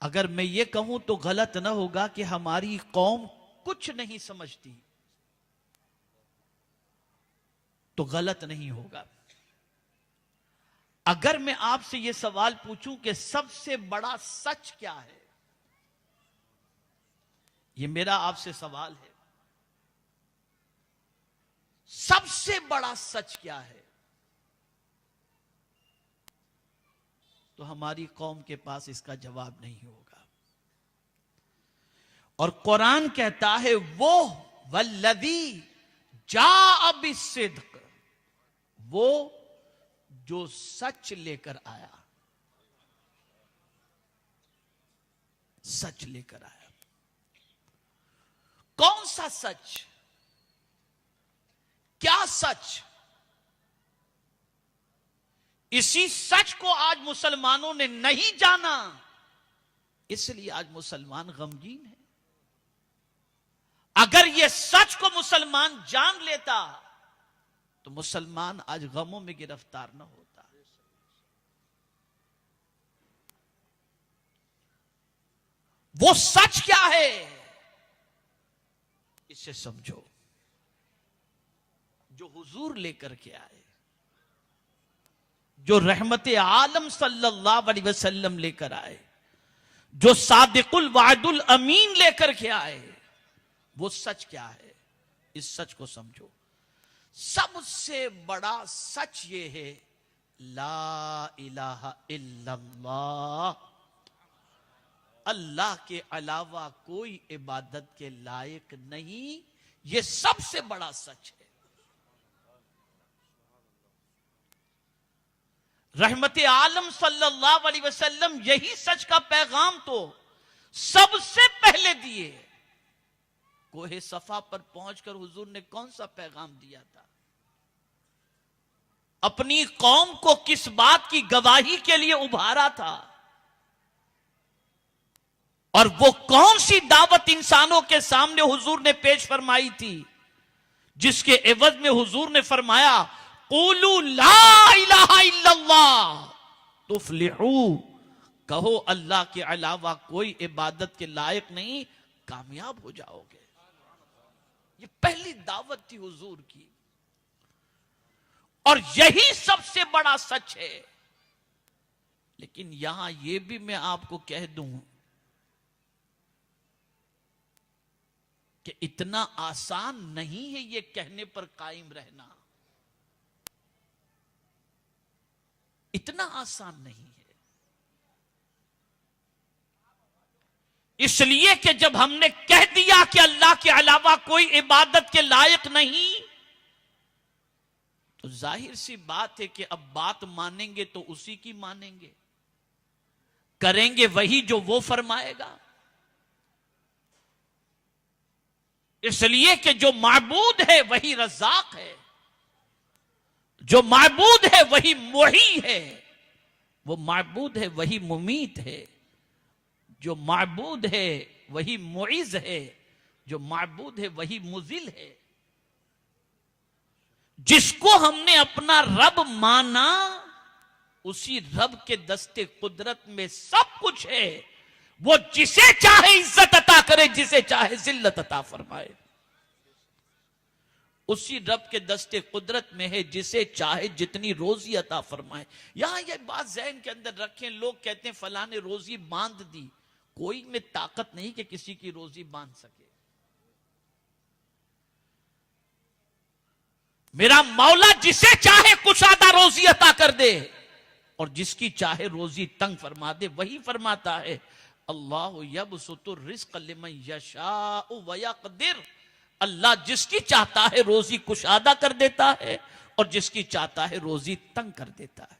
अगर मैं ये कहूं तो गलत ना होगा कि हमारी कौम कुछ नहीं समझती, तो गलत नहीं होगा। अगर मैं आपसे यह सवाल पूछूं कि सबसे बड़ा सच क्या है, यह मेरा आपसे सवाल है, सबसे बड़ा सच क्या है, तो हमारी कौम के पास इसका जवाब नहीं होगा। और कुरान कहता है वो वल्लदी जा बिस्सिद्क, वो जो सच लेकर आया, सच लेकर आया। कौन सा सच, क्या सच? इसी सच को आज मुसलमानों ने नहीं जाना, इसलिए आज मुसलमान गमगीन है। अगर यह सच को मुसलमान जान लेता तो मुसलमान आज गमों में गिरफ्तार न होता। वो सच क्या है, इसे समझो, जो हुजूर लेकर के आए, जो रहमत आलम सल्लल्लाहु अलैहि वसल्लम लेकर आए, जो सादिकुल वादुल अमीन लेकर के आए, वो सच क्या है, इस सच को समझो। सबसे बड़ा सच ये है ला इलाहा इल्लल्लाह, अल्लाह के अलावा कोई इबादत के लायक नहीं, ये सबसे बड़ा सच है। रहमत आलम सल्लल्लाहु अलैहि वसल्लम यही सच का पैगाम तो सबसे पहले दिए। कोहे सफा पर पहुंचकर हुजूर ने कौन सा पैगाम दिया था? अपनी कौम को किस बात की गवाही के लिए उभारा था? और वो कौन सी दावत इंसानों के सामने हुजूर ने पेश फरमाई थी, जिसके एवज में हुजूर ने फरमाया क़ुलू ला इलाहा इल्लल्लाह तुफ्लिहू, कहो अल्लाह के अलावा कोई इबादत के लायक नहीं, कामयाब हो जाओगे। ये पहली दावत थी हुजूर की, और यही सबसे बड़ा सच है। लेकिन यहां यह भी मैं आपको कह दूं कि इतना आसान नहीं है ये कहने पर कायम रहना, इतना आसान नहीं है। इसलिए कि जब हमने कह दिया कि अल्लाह के अलावा कोई इबादत के लायक नहीं, तो जाहिर सी बात है कि अब बात मानेंगे तो उसी की मानेंगे, करेंगे वही जो वो फरमाएगा। इसलिए कि जो माबूद है वही रज़ाक है, जो माबूद है वही मुही है, वो माबूद है वही मुमीत है, जो माबूद है वही मुइज़ है, जो माबूद है वही मुज़िल है। जिसको हमने अपना रब माना, उसी रब के दस्ते कुदरत में सब कुछ है। वो जिसे चाहे इज्जत अता करे, जिसे चाहे जिल्लत अता फरमाए। उसी रब के दस्ते कुदरत में है, जिसे चाहे जितनी रोजी अता फरमाए। यहां यह बात ज़हन के अंदर रखें। लोग कहते हैं फलां ने रोजी बांध दी, कोई में ताकत नहीं कि किसी की रोजी बांध सके। मेरा मौला जिसे चाहे कुशादा रोजी अता कर दे, और जिसकी चाहे रोजी तंग फरमा दे। वही फरमाता है अल्लाहु यबसुतु रिज़्क़ लिमन यशाउ व यक़दिर, अल्लाह जिसकी चाहता है रोजी कुशादा कर देता है, और जिसकी चाहता है रोजी तंग कर देता है।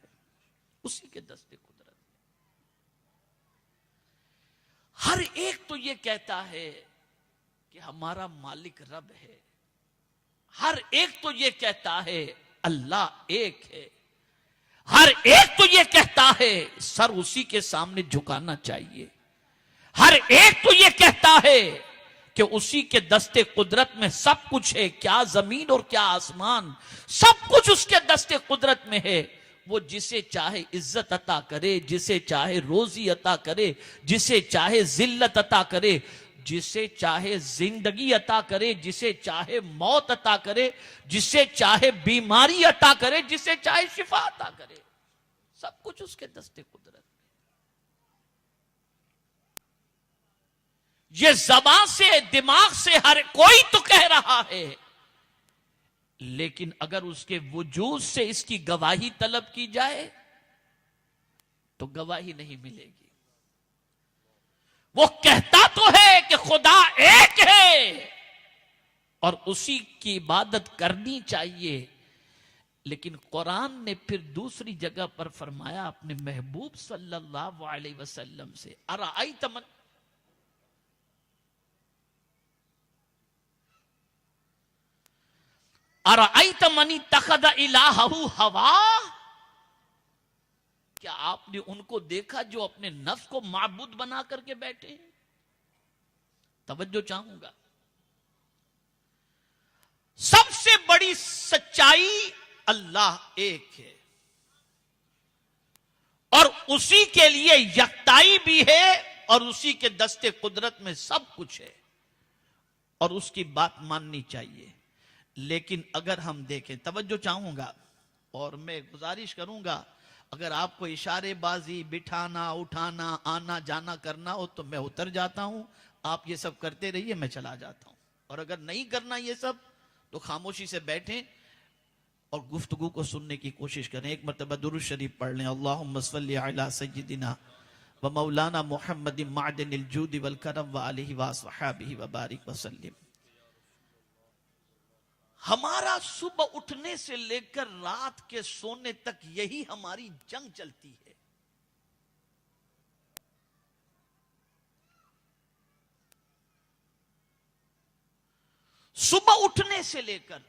उसी के दस्ते कुदरत। हर एक तो ये कहता है कि हमारा मालिक रब है, हर एक तो ये कहता है अल्लाह एक है, हर एक तो ये कहता है सर उसी के सामने झुकाना चाहिए, हर एक तो ये कहता है कि उसी के दस्ते कुदरत में सब कुछ है। क्या जमीन और क्या आसमान, सब कुछ उसके दस्ते कुदरत में है। वो जिसे चाहे इज्जत अता करे, जिसे चाहे रोजी अता करे, जिसे चाहे जिल्लत अता करे, जिसे चाहे जिंदगी अता करे, जिसे चाहे मौत अता करे, जिसे चाहे बीमारी अता करे, जिसे चाहे शिफा अता करे। सब कुछ उसके दस्ते कुदरत। ये ज़बान से दिमाग से हर कोई तो कह रहा है, लेकिन अगर उसके वजूद से इसकी गवाही तलब की जाए तो गवाही नहीं मिलेगी। वो कहता तो है कि खुदा एक है और उसी की इबादत करनी चाहिए, लेकिन कुरान ने फिर दूसरी जगह पर फरमाया अपने महबूब सल्लल्लाहु अलैहि वसल्लम से, अराअयत मन अराअयत मनी तखद इलाहहु हवा, क्या आपने उनको देखा जो अपने नफ्स को माबूद बना करके बैठे हैं? तवज्जो चाहूंगा। सबसे बड़ी सच्चाई अल्लाह एक है और उसी के लिए यकताई भी है और उसी के दस्ते कुदरत में सब कुछ है और उसकी बात माननी चाहिए। लेकिन अगर हम देखें, तवज्जो चाहूंगा और मैं गुजारिश करूंगा, अगर आपको इशारेबाजी, बिठाना, उठाना, आना जाना करना हो तो मैं उतर जाता हूं, आप ये सब करते रहिए, मैं चला जाता हूं। और अगर नहीं करना ये सब तो खामोशी से बैठें और गुफ्तगू को सुनने की कोशिश करें। एक मरतबा दुरूद शरीफ पढ़ लें, अल्लाहुम्मा सल्ली अला सय्यिदिना व मौलाना मुहम्मदिन मादिनिल जूदि वल करम व आलिहि व अस्हाबिहि व बारिक वसल्लिम। हमारा सुबह उठने से लेकर रात के सोने तक यही हमारी जंग चलती है। सुबह उठने से लेकर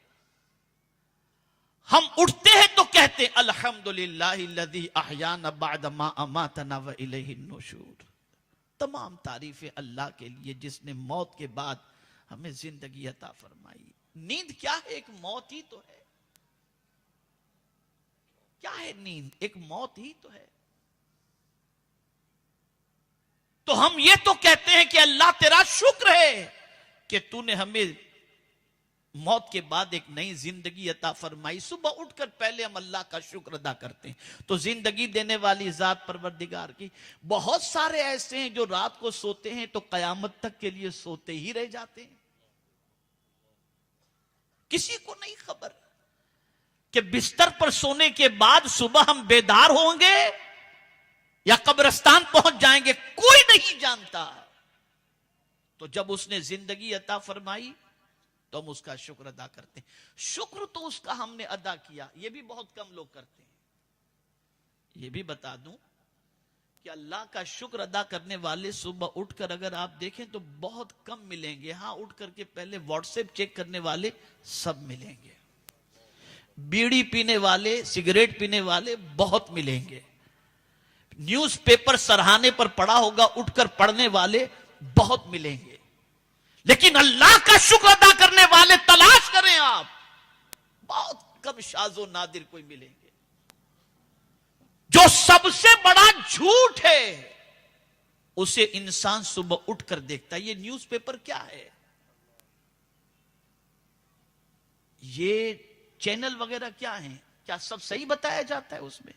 हम उठते हैं तो कहते अल्हम्दुलिल्लाहिल्लज़ी अहयाना बअद मा अमातना व इलैहिन नुशूर। तमाम तारीफें अल्लाह के लिए जिसने मौत के बाद हमें जिंदगी अता फरमाई। नींद क्या है? एक मौत ही तो है। क्या है नींद? एक मौत ही तो है। तो हम ये तो कहते हैं कि अल्लाह तेरा शुक्र है कि तूने हमें मौत के बाद एक नई जिंदगी अता फरमाई। सुबह उठकर पहले हम अल्लाह का शुक्र अदा करते हैं। तो जिंदगी देने वाली जात परवरदिगार की। बहुत सारे ऐसे हैं जो रात को सोते हैं तो कयामत तक के लिए सोते ही रह जाते हैं। किसी को नहीं खबर कि बिस्तर पर सोने के बाद सुबह हम बेदार होंगे या कब्रिस्तान पहुंच जाएंगे, कोई नहीं जानता। तो जब उसने जिंदगी अता फरमाई तो हम उसका शुक्र अदा करते हैं। शुक्र तो उसका हमने अदा किया, यह भी बहुत कम लोग करते हैं। यह भी बता दूं कि अल्लाह का शुक्र अदा करने वाले सुबह उठकर अगर आप देखें तो बहुत कम मिलेंगे। हां, उठ करके पहले व्हाट्सएप चेक करने वाले सब मिलेंगे। बीड़ी पीने वाले, सिगरेट पीने वाले बहुत मिलेंगे। न्यूज़पेपर सरहाने पर पड़ा होगा उठकर पढ़ने वाले बहुत मिलेंगे। लेकिन अल्लाह का शुक्र अदा करने वाले तलाश करें आप, बहुत कम शाज़ो नादिर कोई मिलेंगे। जो सबसे बड़ा झूठ है उसे इंसान सुबह उठकर देखता है। ये न्यूज़पेपर क्या है? ये चैनल वगैरह क्या हैं? क्या सब सही बताया जाता है उसमें?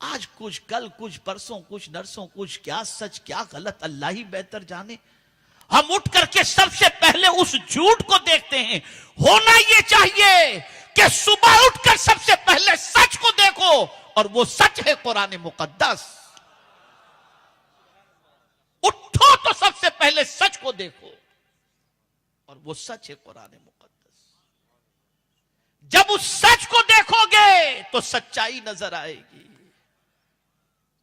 आज कुछ, कल कुछ, परसों कुछ, नरसों कुछ, क्या सच क्या गलत अल्लाह ही बेहतर जाने। हम उठ करके सबसे पहले उस झूठ को देखते हैं। होना यह चाहिए कि सुबह उठकर सबसे पहले सच को देखो और वो सच है कुरान मुकद्दस। उठो तो सबसे पहले सच को देखो और वो सच है कुरान मुकद्दस। जब उस सच को देखोगे तो सच्चाई नजर आएगी,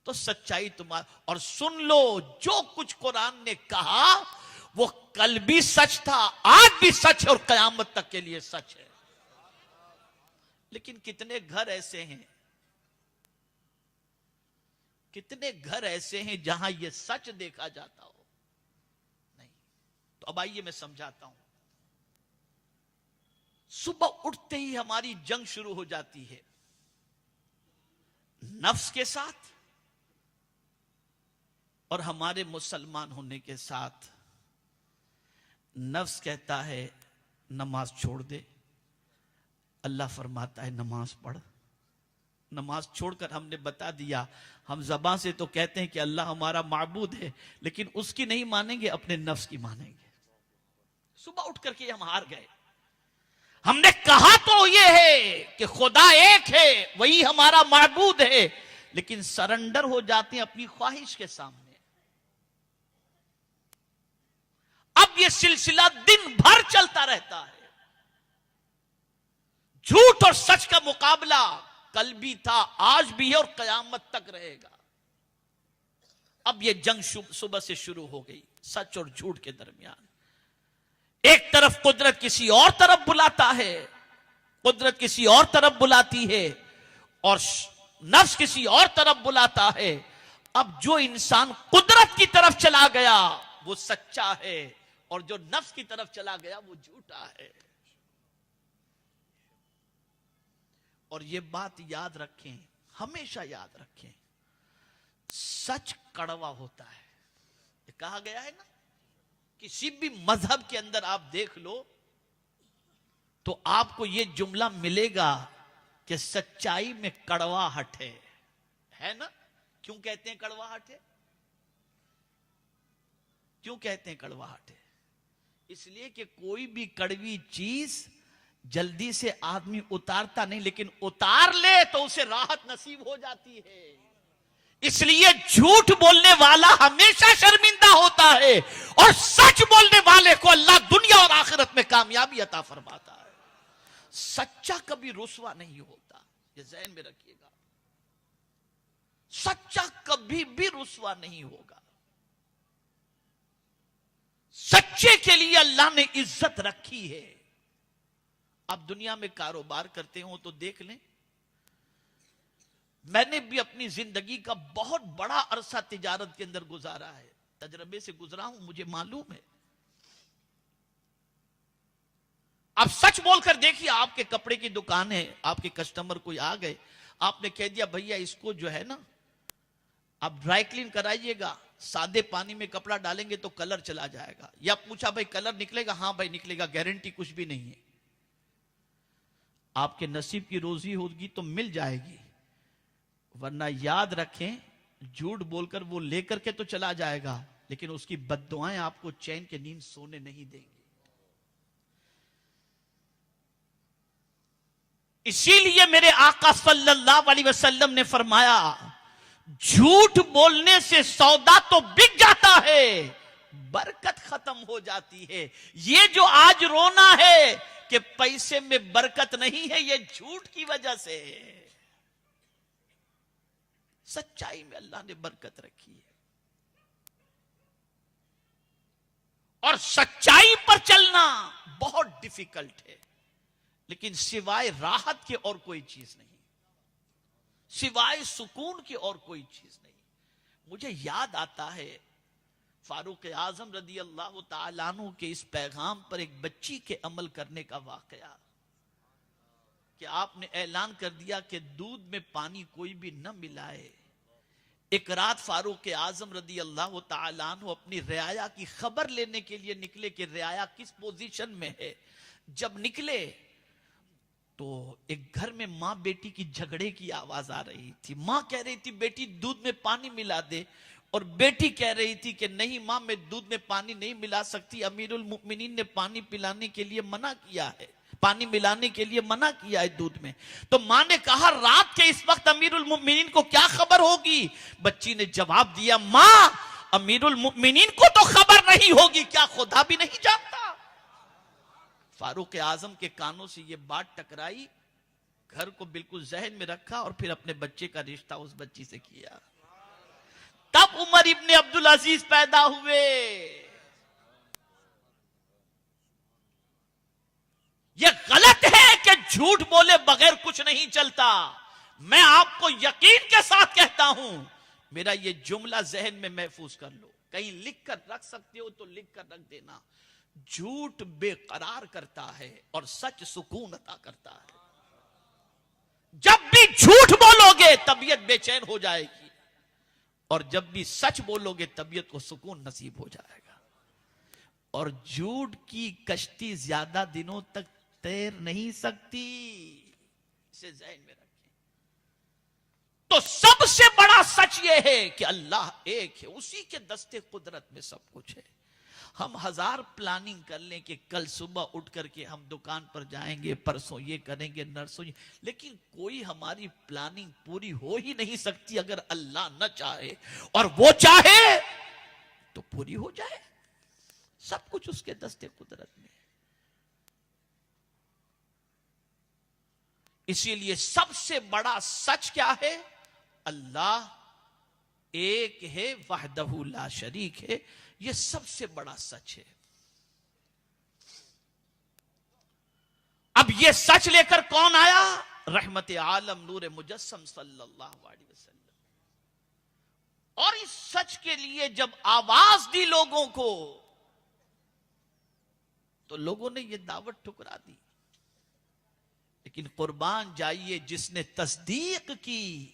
तो सच्चाई तुम्हारा। और सुन लो, जो कुछ कुरान ने कहा वो कल भी सच था, आज भी सच है और कयामत तक के लिए सच है। लेकिन कितने घर ऐसे हैं, कितने घर ऐसे हैं जहां यह सच देखा जाता हो? नहीं। तो अब आइए मैं समझाता हूं। सुबह उठते ही हमारी जंग शुरू हो जाती है नफ्स के साथ और हमारे मुसलमान होने के साथ। नफ्स कहता है नमाज छोड़ दे, अल्लाह फरमाता है नमाज पढ़। नमाज छोड़कर हमने बता दिया, हम ज़बान से तो कहते हैं कि अल्लाह हमारा माबूद है, लेकिन उसकी नहीं मानेंगे, अपने नफ्स की मानेंगे। सुबह उठ करके हम हार गए। हमने कहा तो ये है कि खुदा एक है, वही हमारा माबूद है, लेकिन सरेंडर हो जाते हैं अपनी ख्वाहिश के सामने। अब ये सिलसिला दिन भर चलता रहता है। झूठ और सच का मुकाबला कल भी था, आज भी है और कयामत तक रहेगा। अब ये जंग सुबह से शुरू हो गई, सच और झूठ के दरमियान। एक तरफ कुदरत किसी और तरफ बुलाता है, कुदरत किसी और तरफ बुलाती है, और नफ्स किसी और तरफ बुलाता है। अब जो इंसान कुदरत की तरफ चला गया वो सच्चा है, और जो नफ्स की तरफ चला गया वो झूठा है। और ये बात याद रखें, हमेशा याद रखें, सच कड़वा होता है। ये कहा गया है ना, किसी भी मजहब के अंदर आप देख लो तो आपको ये जुमला मिलेगा कि सच्चाई में कड़वाहट है ना। क्यों कहते हैं कड़वाहट है? क्यों कहते हैं कड़वाहट है? इसलिए कि कोई भी कड़वी चीज जल्दी से आदमी उतारता नहीं, लेकिन उतार ले तो उसे राहत नसीब हो जाती है। इसलिए झूठ बोलने वाला हमेशा शर्मिंदा होता है, और सच बोलने वाले को अल्लाह दुनिया और आखिरत में कामयाबी अता फरमाता है। सच्चा कभी रुसवा नहीं होता, ये ज़हन में रखिएगा। सच्चा कभी भी रुसवा नहीं होगा। सच्चे के लिए अल्लाह ने इज्जत रखी है। आप दुनिया में कारोबार करते हो तो देख लें, मैंने भी अपनी जिंदगी का बहुत बड़ा अरसा तिजारत के अंदर गुजारा है, तजर्बे से गुजरा हूं, मुझे मालूम है। आप सच बोलकर देखिए, आपके कपड़े की दुकान है, आपके कस्टमर कोई आ गए, आपने कह दिया भैया इसको जो है ना आप ड्राई क्लीन कराइएगा, सादे पानी में कपड़ा डालेंगे तो कलर चला जाएगा। या पूछा भाई कलर निकलेगा? हाँ भाई निकलेगा, गारंटी कुछ भी नहीं है। आपके नसीब की रोजी होगी तो मिल जाएगी, वरना याद रखें झूठ बोलकर वो लेकर के तो चला जाएगा, लेकिन उसकी बद्दुआएं आपको चैन के नींद सोने नहीं देंगी। इसीलिए मेरे आका सल्लल्लाहु अलैहि वसल्लम ने फरमाया, झूठ बोलने से सौदा तो बिक जाता है, बरकत खत्म हो जाती है। ये जो आज रोना है कि पैसे में बरकत नहीं है, ये झूठ की वजह से है। सच्चाई में अल्लाह ने बरकत रखी है, और सच्चाई पर चलना बहुत डिफिकल्ट है, लेकिन सिवाय राहत के और कोई चीज नहीं, सिवाय सुकून की और कोई चीज नहीं। मुझे याद आता है फारूक आजम रदी अल्लाह तआला अन्हु के इस पैगाम पर एक बच्ची के अमल करने का वाकया, कि आपने ऐलान कर दिया कि दूध में पानी कोई भी न मिलाए। एक रात फारूक आजम रदी अल्लाह तआला अन्हु अपनी रियाया की खबर लेने के लिए निकले कि रियाया किस पोजीशन में है। जब निकले तो एक घर में माँ बेटी की झगड़े की आवाज आ रही थी। माँ कह रही थी बेटी दूध में पानी मिला दे, और बेटी कह रही थी कि नहीं माँ मैं दूध में पानी नहीं मिला सकती, अमीरुल मुमिनीन ने पानी पिलाने के लिए मना किया है, पानी मिलाने के लिए मना किया है दूध में। तो माँ ने कहा रात के इस वक्त अमीरुल मुमिनीन को क्या खबर होगी? बच्ची ने जवाब दिया माँ अमीरुल मुमिनीन को तो खबर नहीं होगी, क्या खुदा भी नहीं जानता? फारूक आजम के कानों से ये बात टकराई, घर को बिल्कुल जहन में रखा और फिर अपने बच्चे का रिश्ता उस बच्ची से किया। तब उमर इब्ने अब्दुल अजीज पैदा हुए। यह गलत है कि झूठ बोले बगैर कुछ नहीं चलता। मैं आपको यकीन के साथ कहता हूं, मेरा यह जुमला जहन में महफूज कर लो, कहीं लिख कर रख सकते हो तो लिख कर रख देना। झूठ बेकरार करता है और सच सुकून अता करता है। जब भी झूठ बोलोगे तबीयत बेचैन हो जाएगी, और जब भी सच बोलोगे तबीयत को सुकून नसीब हो जाएगा। और झूठ की कश्ती ज्यादा दिनों तक तैर नहीं सकती, इसे ज़हन में रखें। तो सबसे बड़ा सच यह है कि अल्लाह एक है, उसी के दस्ते कुदरत में सब कुछ है। हम हजार प्लानिंग कर लें कि कल सुबह उठ करके हम दुकान पर जाएंगे, परसों ये करेंगे, नरसों, लेकिन कोई हमारी प्लानिंग पूरी हो ही नहीं सकती अगर अल्लाह न चाहे, और वो चाहे तो पूरी हो जाए। सब कुछ उसके दस्ते कुदरत में। इसीलिए सबसे बड़ा सच क्या है? अल्लाह एक है, वहदहू ला शरीक है। यह सबसे बड़ा सच है। अब यह सच लेकर कौन आया? रहमत आलम नूर मुजस्सम सल्लल्लाहु अलैहि वसल्लम। और इस सच के लिए जब आवाज दी लोगों को, तो लोगों ने यह दावत ठुकरा दी। लेकिन कुर्बान जाइए, जिसने तस्दीक की,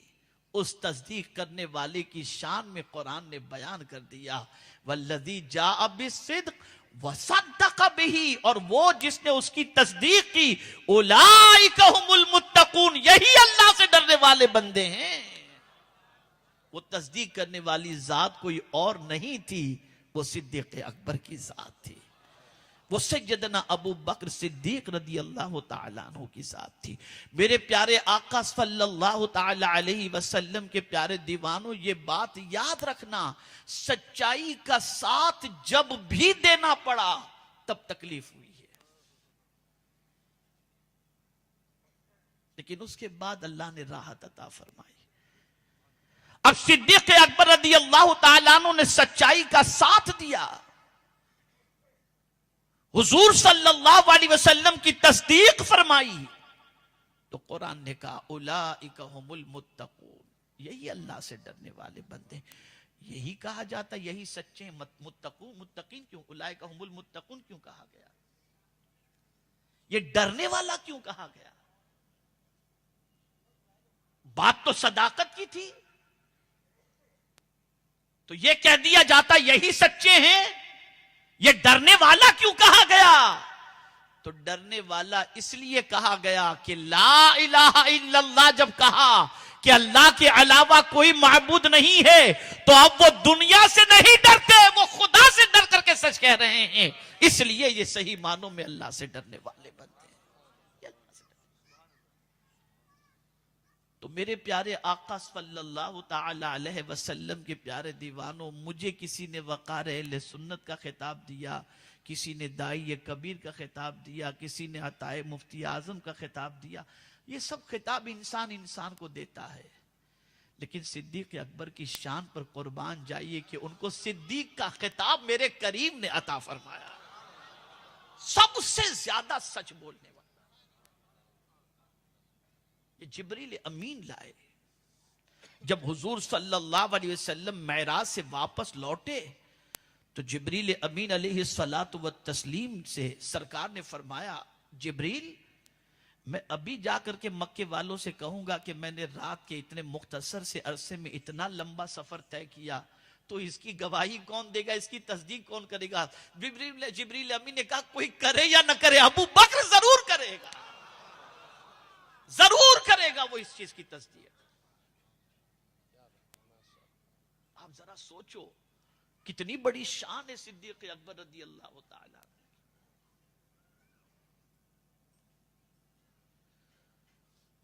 उस तस्दीक करने वाले की शान में कुरान ने बयान कर दिया, वल्लज़ी जाअ बिस्सिद्क़ वसद्दक़ बिही, और वो जिसने उसकी तस्दीक की, उलाइका हुमुल मुत्तक़ून, यही अल्लाह से डरने वाले बंदे हैं। वो तस्दीक करने वाली जात कोई और नहीं थी, वो सिद्दीक़ अकबर की जात थी। वो सैयदना अबू बकर सिद्दीक रदी अल्लाह तआला अन्हु की साथ थी। मेरे प्यारे आका सल्लल्लाहु तआला अलैहि वसल्लम के प्यारे दीवानों, ये बात याद रखना, सच्चाई का साथ जब भी देना पड़ा तब तकलीफ हुई है, लेकिन उसके बाद अल्लाह ने राहत अता फरमाई। अब सिद्दीक अकबर रदी अल्लाह तआला अन्हु ने सच्चाई का साथ दिया, हुजूर सल्लल्लाहु अलैहि वसल्लम की तस्दीक फरमाई, तो कुरान ने कहा उलाइका हुमुल मुत्तकून, यही अल्लाह से डरने वाले बंदे। यही कहा जाता, यही सच्चे मुत्तकून, मुत्तकीन क्यों? उलाइका हुमुल मुत्तकून क्यों कहा गया? ये डरने वाला क्यों कहा गया? बात तो सदाकत की थी, तो ये कह दिया जाता यही सच्चे हैं। ये डरने वाला क्यों कहा गया? तो डरने वाला इसलिए कहा गया कि ला इलाहा इल्लल्लाह जब कहा कि अल्लाह के अलावा कोई माबूद नहीं है, तो अब वो दुनिया से नहीं डरते, वो खुदा से डर करके सच कह रहे हैं। इसलिए ये सही मानों में अल्लाह से डरने वाले बनते हैं। तो मेरे प्यारे आका सल्लल्लाहु ताला अलैहि वसल्लम के प्यारे दीवानों, मुझे किसी ने वक़ार अहले सुन्नत का खिताब दिया, किसी ने दाई कबीर का खिताब दिया, किसी ने अताए मुफ्ती आजम का खिताब दिया। ये सब खिताब इंसान इंसान को देता है, लेकिन सिद्दीक अकबर की शान पर कुर्बान जाइए कि उनको सिद्दीक का खिताब मेरे करीम ने अता फरमाया, सबसे ज्यादा सच बोलने वाला। ये जिब्रील अमीन लाए। जब हुजूर सल्लल्लाहु अलैहि वसल्लम मेराज से वापस लौटे, तो जिब्रील अमीन अलैहिस्सलातु व तस्लीम से सरकार ने फरमाया, जिब्रील मैं अभी जाकर के मक्के वालों से कहूंगा कि मैंने रात के इतने मुख्तसर से अरसे में इतना लंबा सफर तय किया, तो इसकी गवाही कौन देगा, इसकी तस्दीक कौन करेगा? जिब्रील अमीन ने कहा कोई करे या ना करे, अबू बकर जरूर करेगा, जरूर करेगा वो इस चीज की तस्दीक। आप जरा सोचो कितनी बड़ी शान है सिद्दीक अकबर रज़ी अल्लाह ताला।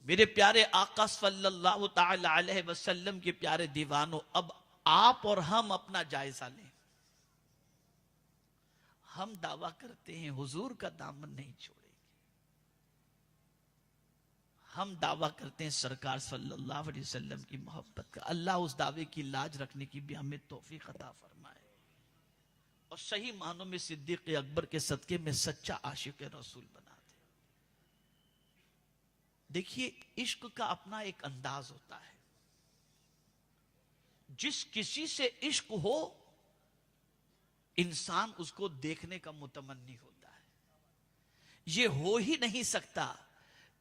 मेरे प्यारे आका सल्लल्लाहु ताला अलैहि वसल्लम के प्यारे दीवानों, अब आप और हम अपना जायजा लें। हम दावा करते हैं हुजूर का दामन नहीं छोड़ेंगे, हम दावा करते हैं सरकार सल्लल्लाहु अलैहि वसल्लम की मोहब्बत का। अल्लाह उस दावे की लाज रखने की भी हमें तौफीक अता फरमाए, और सही मानों में सिद्दीक अकबर के सदके में सच्चा आशिक रसूल बना दे। देखिए, इश्क का अपना एक अंदाज होता है। जिस किसी से इश्क हो, इंसान उसको देखने का मुतमन्नी होता है। ये हो ही नहीं सकता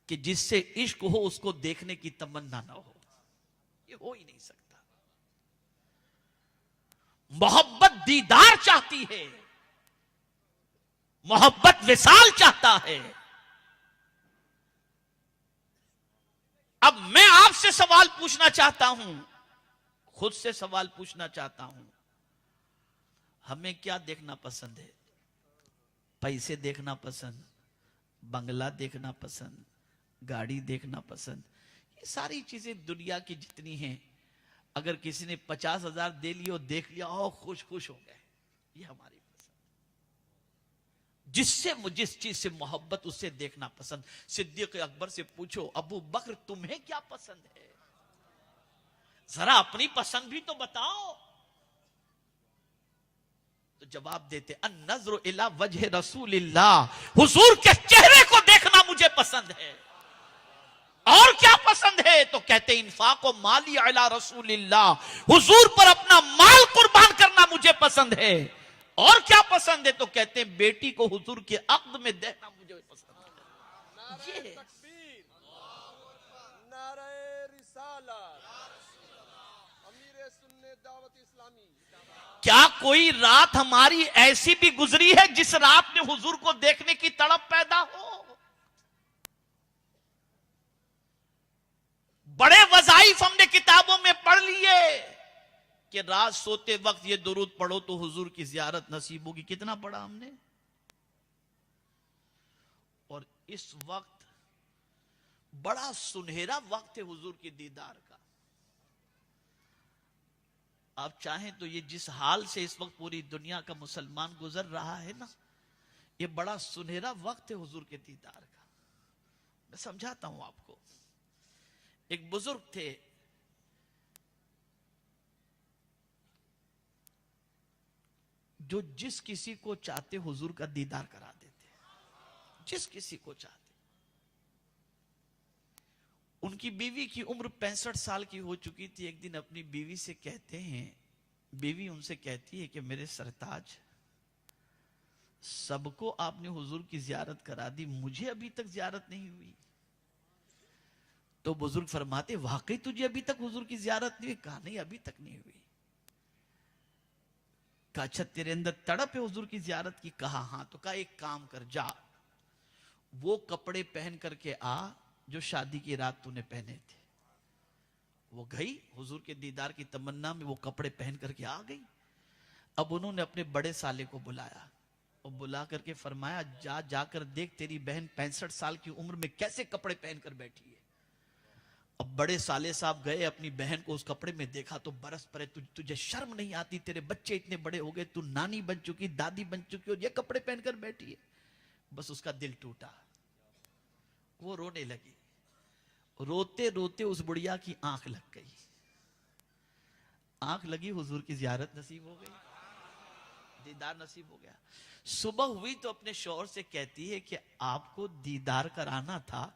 कि जिससे इश्क हो उसको देखने की तमन्ना ना हो, ये हो ही नहीं सकता। मोहब्बत दीदार चाहती है, मोहब्बत विसाल चाहता है। अब मैं आपसे सवाल पूछना चाहता हूं, खुद से सवाल पूछना चाहता हूं, हमें क्या देखना पसंद है? पैसे देखना पसंद, बंगला देखना पसंद, गाड़ी देखना पसंद? ये सारी चीजें दुनिया की जितनी हैं, अगर किसी ने 50,000 दे लिया और देख लिया और खुश खुश हो गए, ये हमारी पसंद। जिससे जिस चीज से मोहब्बत उससे देखना पसंद। सिद्दीक अकबर से पूछो, अबू बकर तुम्हें क्या पसंद है? जरा अपनी पसंद भी तो बताओ। तो जवाब देते, अन-नज़्रु इला वजह रसूलिल्लाह, हुजूर के चेहरे को देखना मुझे पसंद है। और क्या पसंद है? तो कहते इंफाक व माली अला रसूलिल्लाह, हुजूर पर अपना माल कुर्बान करना मुझे पसंद है। और क्या पसंद है? तो कहते हैं बेटी को हुजूर के अक़्द में देना मुझे पसंद है। ये क्या कोई रात हमारी ऐसी भी गुजरी है जिस रात में हुजूर को देखने की तड़प पैदा हो? बड़े वज़ाइफ हमने किताबों में पढ़ लिए कि रात सोते वक्त ये दुरूद पढ़ो तो हुजूर की ज़ियारत नसीब होगी। कितना पढ़ा हमने? और इस वक्त बड़ा सुनहरा वक्त है हुजूर की दीदार का। आप चाहें तो ये जिस हाल से इस वक्त पूरी दुनिया का मुसलमान गुजर रहा है ना, ये बड़ा सुनहरा वक्त है हुजूर के दीदार का। मैं समझाता हूं आपको। एक बुजुर्ग थे, जो जिस किसी को चाहते हुजूर का दीदार करा देते, जिस किसी को चाहते। उनकी बीवी की उम्र 65 साल की हो चुकी थी। एक दिन अपनी बीवी से कहते हैं, बीवी उनसे कहती है कि मेरे सरताज, सबको आपने हुजूर की जियारत करा दी, मुझे अभी तक जियारत नहीं हुई। तो बुजुर्ग फरमाते, वाकई तुझे अभी तक हुजूर की जियारत नहीं हुई? कहा नहीं, अभी तक नहीं हुई। कहा अच्छा तेरे अंदर तड़प है हुजूर की जियारत की? कहा हां। तो कहा एक काम कर, जा वो कपड़े पहन करके आ जो शादी की रात तूने पहने थे। वो गई हुजूर के दीदार की तमन्ना में, वो कपड़े पहन करके आ गई। अब उन्होंने अपने बड़े साले को बुलाया और बुला करके फरमाया, जा जाकर देख तेरी बहन 65 साल की उम्र में कैसे कपड़े पहनकर बैठी है। अब बड़े साले साहब गए, अपनी बहन को उस कपड़े में देखा तो बरस पड़े, तुझे शर्म नहीं आती? तेरे बच्चे इतने बड़े हो गए, तू नानी बन चुकी, दादी बन चुकी, और ये कपड़े पहनकर बैठी है। बस उसका दिल टूटा, वो रोने लगी। रोते रोते उस बुढ़िया की आंख लग गई। आंख लगी, हुजूर की जियारत नसीब हो गई, दीदार नसीब हो गया। सुबह हुई तो अपने शौहर से कहती है कि आपको दीदार कराना था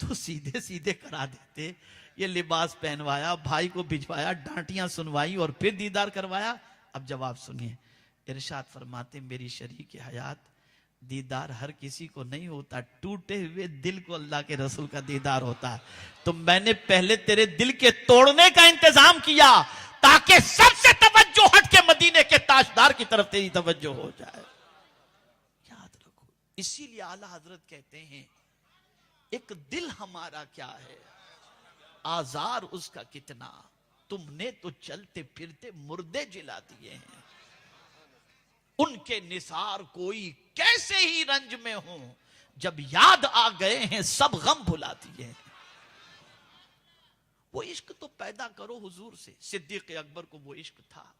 तो सीधे सीधे करा देते। ये लिबास पहनवाया, भाई को भिजवाया, डांटियां सुनवाई और फिर दीदार करवाया। अब जवाब सुनिए, इरशाद फरमाते मेरी शरीक हयात, दीदार हर किसी को नहीं होता, टूटे हुए दिल को अल्लाह के रसूल का दीदार होता है। तो मैंने पहले तेरे दिल के तोड़ने का इंतजाम किया ताकि सबसे तवज्जो हट के मदीने के ताजदार की तरफ तेरी तवज्जो हो जाए। याद रखो, इसीलिए आला हजरत कहते हैं एक दिल हमारा क्या है, आजार उसका कितना, तुमने तो चलते फिरते मुर्दे जिला दिए हैं। उनके निसार कोई कैसे ही रंज में हो, जब याद आ गए हैं सब गम भुला दिए हैं। वो इश्क तो पैदा करो हुजूर से। सिद्दीक अकबर को वो इश्क था,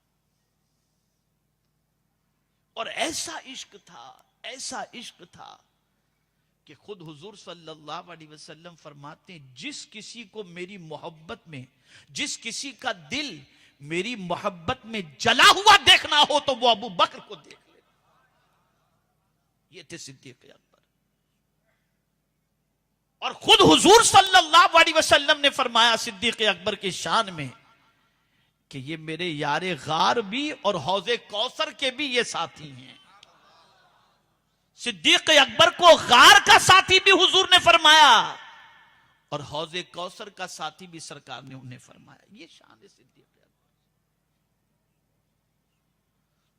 और ऐसा इश्क था, ऐसा इश्क था कि खुद हुजूर सल्लल्लाहु अलैहि वसल्लम फरमाते हैं, जिस किसी को मेरी मोहब्बत में, जिस किसी का दिल मेरी मोहब्बत में जला हुआ देखना हो तो वो अबू बकर को देख ले। ये थे सिद्दीक अकबर। और खुद हुजूर सल्लल्लाहु अलैहि वसल्लम ने फरमाया सिद्दीक अकबर की शान में कि ये मेरे यारे गार भी और हौजे कौसर के भी ये साथी हैं। सिद्दीक अकबर को गार का साथी भी हुजूर ने फरमाया और हौजे कौसर का साथी भी सरकार ने उन्हें फरमाया। ये शान है सिद्दीक अकबर।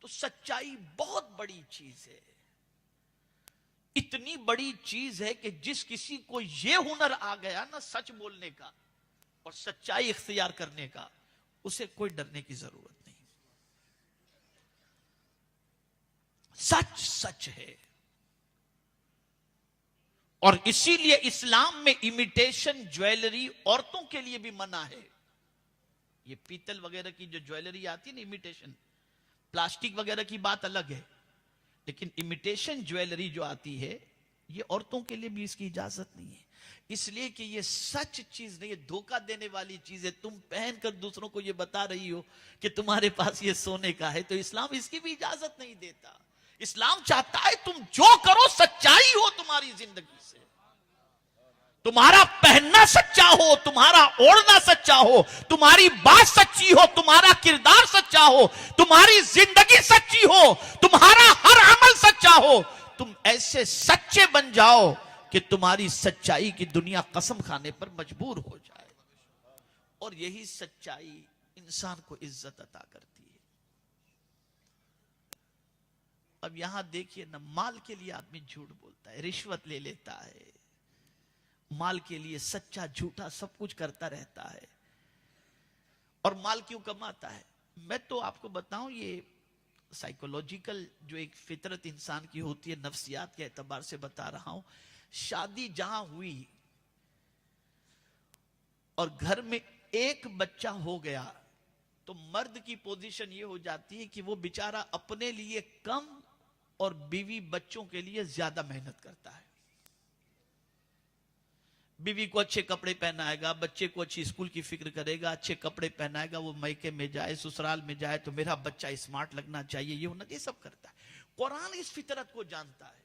तो सच्चाई बहुत बड़ी चीज है, इतनी बड़ी चीज है कि जिस किसी को यह हुनर आ गया ना सच बोलने का और सच्चाई इख्तियार करने का, उसे कोई डरने की जरूरत नहीं। सच सच है। और इसीलिए इस्लाम में इमिटेशन ज्वेलरी औरतों के लिए भी मना है। ये पीतल वगैरह की जो ज्वेलरी आती है ना, इमिटेशन, प्लास्टिक वगैरह की बात अलग है, लेकिन इमिटेशन ज्वेलरी जो आती है ये औरतों के लिए भी इसकी इजाजत नहीं है। इसलिए कि ये सच चीज नहीं है, धोखा देने वाली चीज है। तुम पहनकर दूसरों को ये बता रही हो कि तुम्हारे पास ये सोने का है, तो इस्लाम इसकी भी इजाजत नहीं देता। इस्लाम चाहता है तुम जो करो सच्चाई हो तुम्हारी जिंदगी से, तुम्हारा पहनना सच्चा हो, तुम्हारा ओढ़ना सच्चा हो, तुम्हारी बात सच्ची हो, तुम्हारा किरदार सच्चा हो, तुम्हारी जिंदगी सच्ची हो, तुम्हारा हर अमल सच्चा हो। तुम ऐसे सच्चे बन जाओ कि तुम्हारी सच्चाई की दुनिया कसम खाने पर मजबूर हो जाए। और यही सच्चाई इंसान को इज्जत अता करती है। अब यहां देखिए ना, माल के लिए आदमी झूठ बोलता है, रिश्वत ले लेता है, माल के लिए सच्चा झूठा सब कुछ करता रहता है। और माल क्यों कमाता है? मैं तो आपको बताऊं, ये साइकोलॉजिकल जो एक फितरत इंसान की होती है, नफ्सियात के एतबार से बता रहा हूं। शादी जहां हुई और घर में एक बच्चा हो गया तो मर्द की पोजीशन ये हो जाती है कि वो बेचारा अपने लिए कम और बीवी बच्चों के लिए ज्यादा मेहनत करता है। बीवी को अच्छे कपड़े पहनाएगा, बच्चे को अच्छी स्कूल की फिक्र करेगा, अच्छे कपड़े पहनाएगा, वो मैके में जाए, ससुराल में जाए तो मेरा बच्चा स्मार्ट लगना चाहिए, ये होना चाहिए, सब करता है। कुरान इस फितरत को जानता है।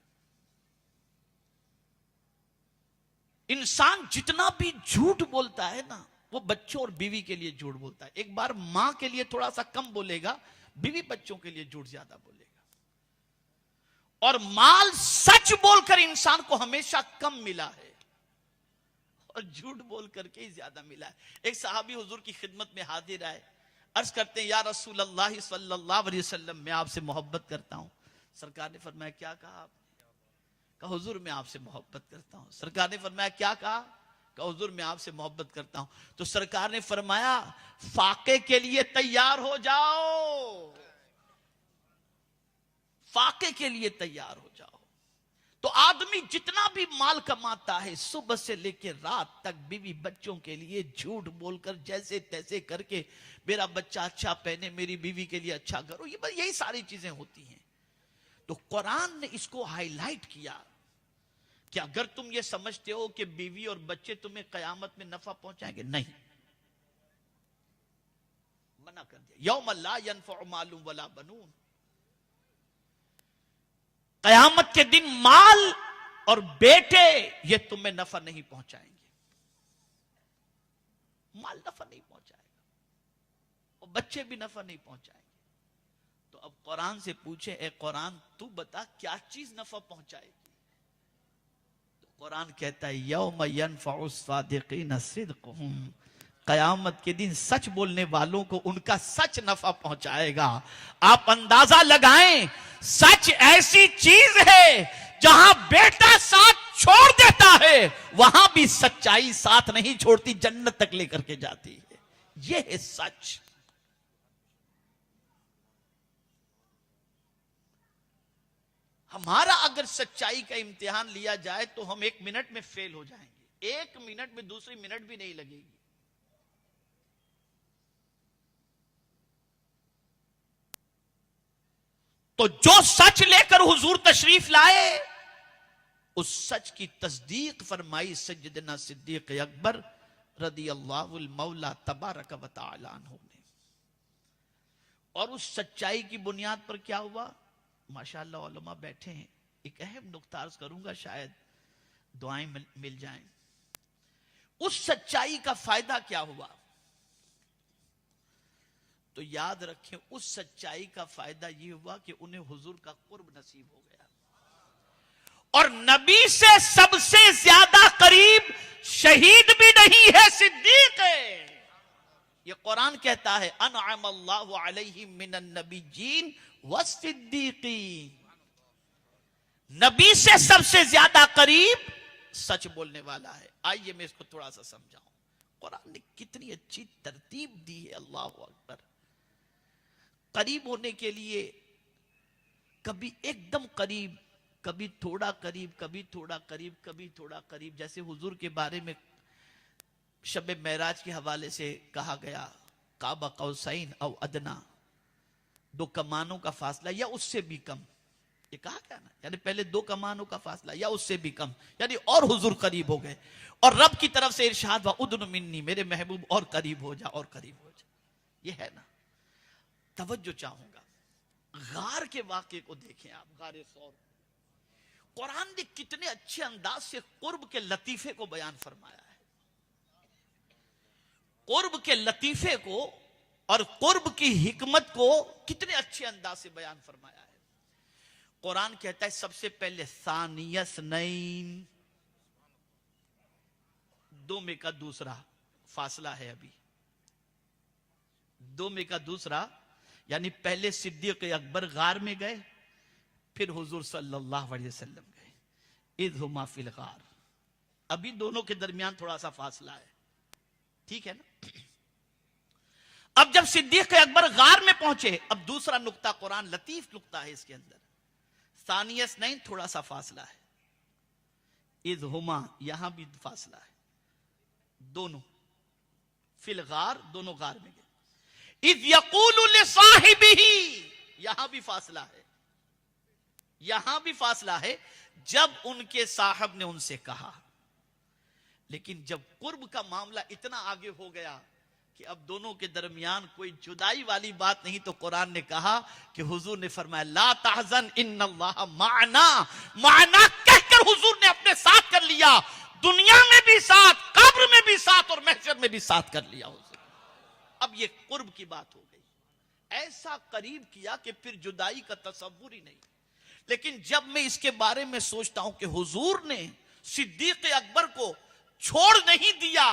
इंसान जितना भी झूठ बोलता है ना, वो बच्चों और बीवी के लिए झूठ बोलता है। एक बार मां के लिए थोड़ा सा कम बोलेगा, बीवी बच्चों के लिए झूठ ज्यादा बोलेगा। और माल सच बोलकर इंसान को हमेशा कम मिला है और झूठ बोल करके ही ज्यादा मिला है। एक सहाबी हुजूर की खिदमत में हाजिर आए, अर्ज करते हैं, या रसूल अल्लाह सल्लल्लाहु अलैहि वसल्लम, मैं आपसे मोहब्बत करता हूं। सरकार ने फरमाया, क्या कहा आपने? कहा, हुजूर मैं आपसे मोहब्बत करता हूं। सरकार ने फरमाया, क्या कहा? कहा, हुजूर मैं आपसे मोहब्बत करता हूं। तो सरकार ने फरमाया, फाके के लिए तैयार हो जाओ, फाके के लिए तैयार हो जाओ। तो आदमी जितना भी माल कमाता है, सुबह से लेकर रात तक बीवी बच्चों के लिए झूठ बोलकर, जैसे तैसे करके, मेरा बच्चा अच्छा पहने, मेरी बीवी के लिए अच्छा करो, यही सारी चीजें होती हैं। तो कुरान ने इसको हाईलाइट किया कि अगर तुम ये समझते हो कि बीवी और बच्चे तुम्हें कयामत में नफा पहुंचाएंगे, नहीं, मना कर दिया। यौम ला यनफउ मालुम वला बनून, कयामत के दिन माल और बेटे ये तुम्हें नफा नहीं पहुंचाएंगे। माल नफा नहीं पहुंचाएगा और बच्चे भी नफा नहीं पहुंचाएंगे। तो अब कुरान से पूछे, ए कुरान तू बता क्या चीज नफा पहुंचाएगी? तो कुरान कहता है, यौम यनफउ सादिकीन सिद्कुहुम, कयामत के दिन सच बोलने वालों को उनका सच नफा पहुंचाएगा। आप अंदाजा लगाएं, सच ऐसी चीज है जहां बेटा साथ छोड़ देता है, वहां भी सच्चाई साथ नहीं छोड़ती, जन्नत तक लेकर के जाती है। यह है सच। हमारा अगर सच्चाई का इम्तिहान लिया जाए तो हम 1 मिनट में फेल हो जाएंगे। 1 मिनट में दूसरी मिनट भी नहीं लगेगी। तो जो सच लेकर हुजूर तशरीफ लाए, उस सच की तस्दीक फरमाई सैयदना सिद्दीक अकबर रदी अल्लाहुल मौला तबारक व तआला अन्हु ने। और उस सच्चाई की बुनियाद पर क्या हुआ? माशाअल्लाह उलमा बैठे हैं, एक अहम नुक्ता अर्ज करूंगा, शायद दुआएं मिल जाएं। उस सच्चाई का फायदा क्या हुआ? तो याद रखें उस सच्चाई का फायदा यह हुआ कि उन्हें हुजूर का कुर्ब नसीब हो गया। और नबी से सबसे ज्यादा करीब शहीद भी नहीं है, सिद्दीक है। ये कुरान कहता है अनअमल्लाहु अलैहिम मिनन नबिय्यीन वस्सिद्दीकीन। नबी से सबसे ज्यादा करीब सच बोलने वाला है। आइए मैं इसको थोड़ा सा समझाऊं। कुरान ने कितनी अच्छी तरतीब दी है, अल्लाह अकबर। करीब होने के लिए कभी एकदम करीब, कभी थोड़ा करीब, कभी थोड़ा करीब, कभी थोड़ा करीब। जैसे हुजूर के बारे में शब मेराज के हवाले से कहा गया काबा कौसैन औ अदना, 2 कमानों का फासला या उससे भी कम, ये कहा गया ना। यानी पहले 2 कमानों का फासला या उससे भी कम, यानी और हुजूर करीब हो गए। और रब की तरफ से इरशाद हुआ उदन मिन्नी, मेरे महबूब और करीब हो जा, और करीब हो जा। ये है ना। तवज्जो चाहूंगा, गार के वाक़े को देखें आप, गारे सौर। कुरान ने कितने अच्छे अंदाज से कुर्ब के लतीफे को बयान फरमाया है। कुर्ब के लतीफे को और कुर्ब की हिकमत को कितने अच्छे अंदाज से बयान फरमाया है। कुरान कहता है सबसे पहले सानियस नईन, 2 में का दूसरा फासला है अभी, 2 में का दूसरा। यानी पहले सिद्दीक अकबर गार में गए, फिर हुजूर सल्लल्लाहु अलैहि वसल्लम गए। इज़ हुमा फिल गार, अभी दोनों के दरमियान थोड़ा सा फासला है, ठीक है ना। अब जब सिद्दीक अकबर गार में पहुंचे, अब दूसरा नुक्ता, कुरान लतीफ नुक्ता है इसके अंदर। सानियस नहीं, थोड़ा सा फासला है। इज़ हुमा, यहां भी फासला है, दोनों फिल गार, दोनों गार में गए। इज़ यक़ूलु लिसाहिबिही, यहां भी फासला है, यहां भी फासला है। जब उनके साहब ने उनसे कहा, लेकिन जब कुर्ब का मामला इतना आगे हो गया कि अब दोनों के दरमियान कोई जुदाई वाली बात नहीं, तो कुरान ने कहा कि हुजूर ने फरमाया ला तहज़न इन्नल्लाह माना। माना कहकर हुजूर ने अपने साथ कर लिया, दुनिया में भी साथ, कब्र में भी साथ और महशर में भी साथ कर लिया हुजूर। अब ये कुर्ब की बात हो गई। ऐसा करीब किया कि फिर जुदाई का तसव्वुर ही नहीं। लेकिन जब मैं इसके बारे में सोचता हूं कि हुजूर ने सिद्दीक अकबर को छोड़ नहीं दिया,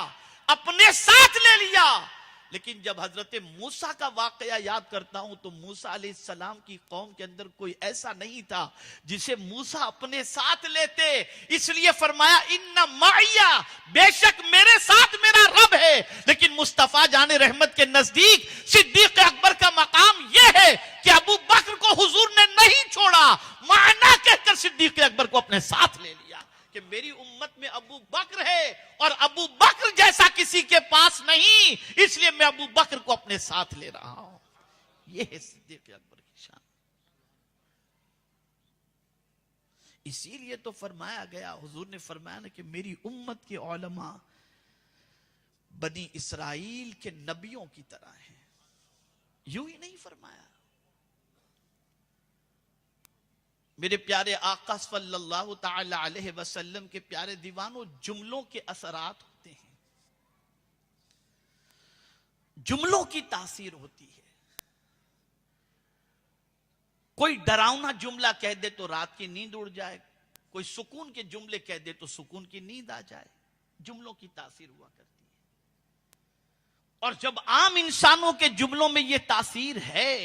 अपने साथ ले लिया। लेकिन जब हजरत मूसा का वाकया याद करता हूं तो मूसा अलैहिस्सलाम की कौम के अंदर कोई ऐसा नहीं था जिसे मूसा अपने साथ लेते। इसलिए फरमाया इन्ना माइया, बेशक मेरे साथ मेरा रब है। लेकिन मुस्तफा जाने रहमत के नजदीक सिद्दीक अकबर का मकाम यह है कि अबू बकर को हुजूर ने नहीं छोड़ा, माना कहकर सिद्दीक अकबर को अपने साथ ले लिया कि मेरी उम्मत में अबू बकर है और अबू बकर जैसा किसी के पास नहीं, इसलिए मैं अबू बकर को अपने साथ ले रहा हूं। यह है सिद्दीक अकबर की शान। इसीलिए तो फरमाया गया, हुजूर ने फरमाया ना कि मेरी उम्मत के उलमा बनी इसराइल के नबियों की तरह हैं। यूं ही नहीं फरमाया। मेरे प्यारे आका सल्लल्लाहु ताला अलैहि वसल्लम के प्यारे दीवानों, जुमलों के असरात होते हैं, जुमलों की तासीर होती है। कोई डरावना जुमला कह दे तो रात की नींद उड़ जाए, कोई सुकून के जुमले कह दे तो सुकून की नींद आ जाए। जुमलों की तासीर हुआ करती है। और जब आम इंसानों के जुमलों में यह तासीर है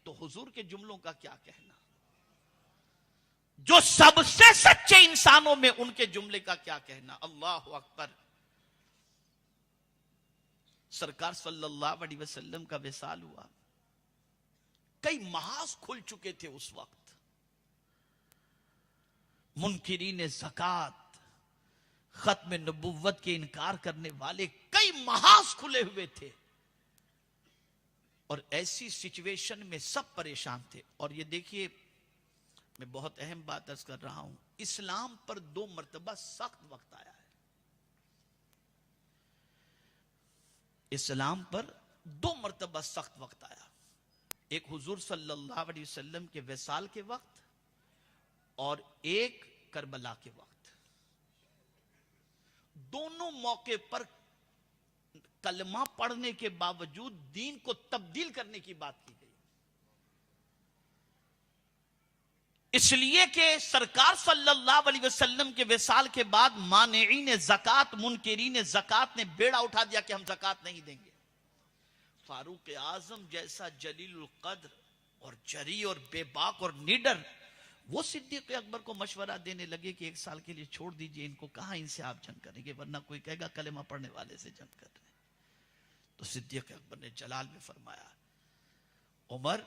तो हुजूर के जुमलों का क्या कहना। जो सबसे सच्चे इंसानों में, उनके जुमले का क्या कहना। अल्लाह अकबर। सरकार सल्लल्लाहु अलैहि वसल्लम का विसाल हुआ, कई महाज खुल चुके थे उस वक्त। मुनकिरीन ज़कात, खत्म नबुव्वत के इनकार करने वाले कई महाज खुले हुए थे। और ऐसी सिचुएशन में सब परेशान थे। और ये देखिए, मैं बहुत अहम बात अर्ज कर रहा हूं, इस्लाम पर 2 मर्तबा सख्त वक्त आया है। इस्लाम पर 2 मर्तबा सख्त वक्त आया। एक हुजूर सल्लल्लाहु अलैहि वसल्लम के विसाल के वक्त और एक करबला के वक्त। दोनों मौके पर कलमा पढ़ने के बावजूद दीन को तब्दील करने की बात की गई। इसलिए कि सरकार सल्लल्लाहु अलैहि वसल्लम के विसाल के बाद मानेईन ज़कात, मुनकिरीन ज़कात ने बेड़ा उठा दिया कि हम ज़कात नहीं देंगे। फारूक आजम जैसा जलीलुल कद्र और जरी और बेबाक और निडर, वो सिद्दीक अकबर को मशवरा देने लगे कि 1 साल के लिए छोड़ दीजिए इनको, कहां इनसे आप जंग करेंगे, वरना कोई कहेगा कलेमा पढ़ने वाले से जंग कर रहे। तो सिद्दीक अकबर ने जलाल में फरमाया, उमर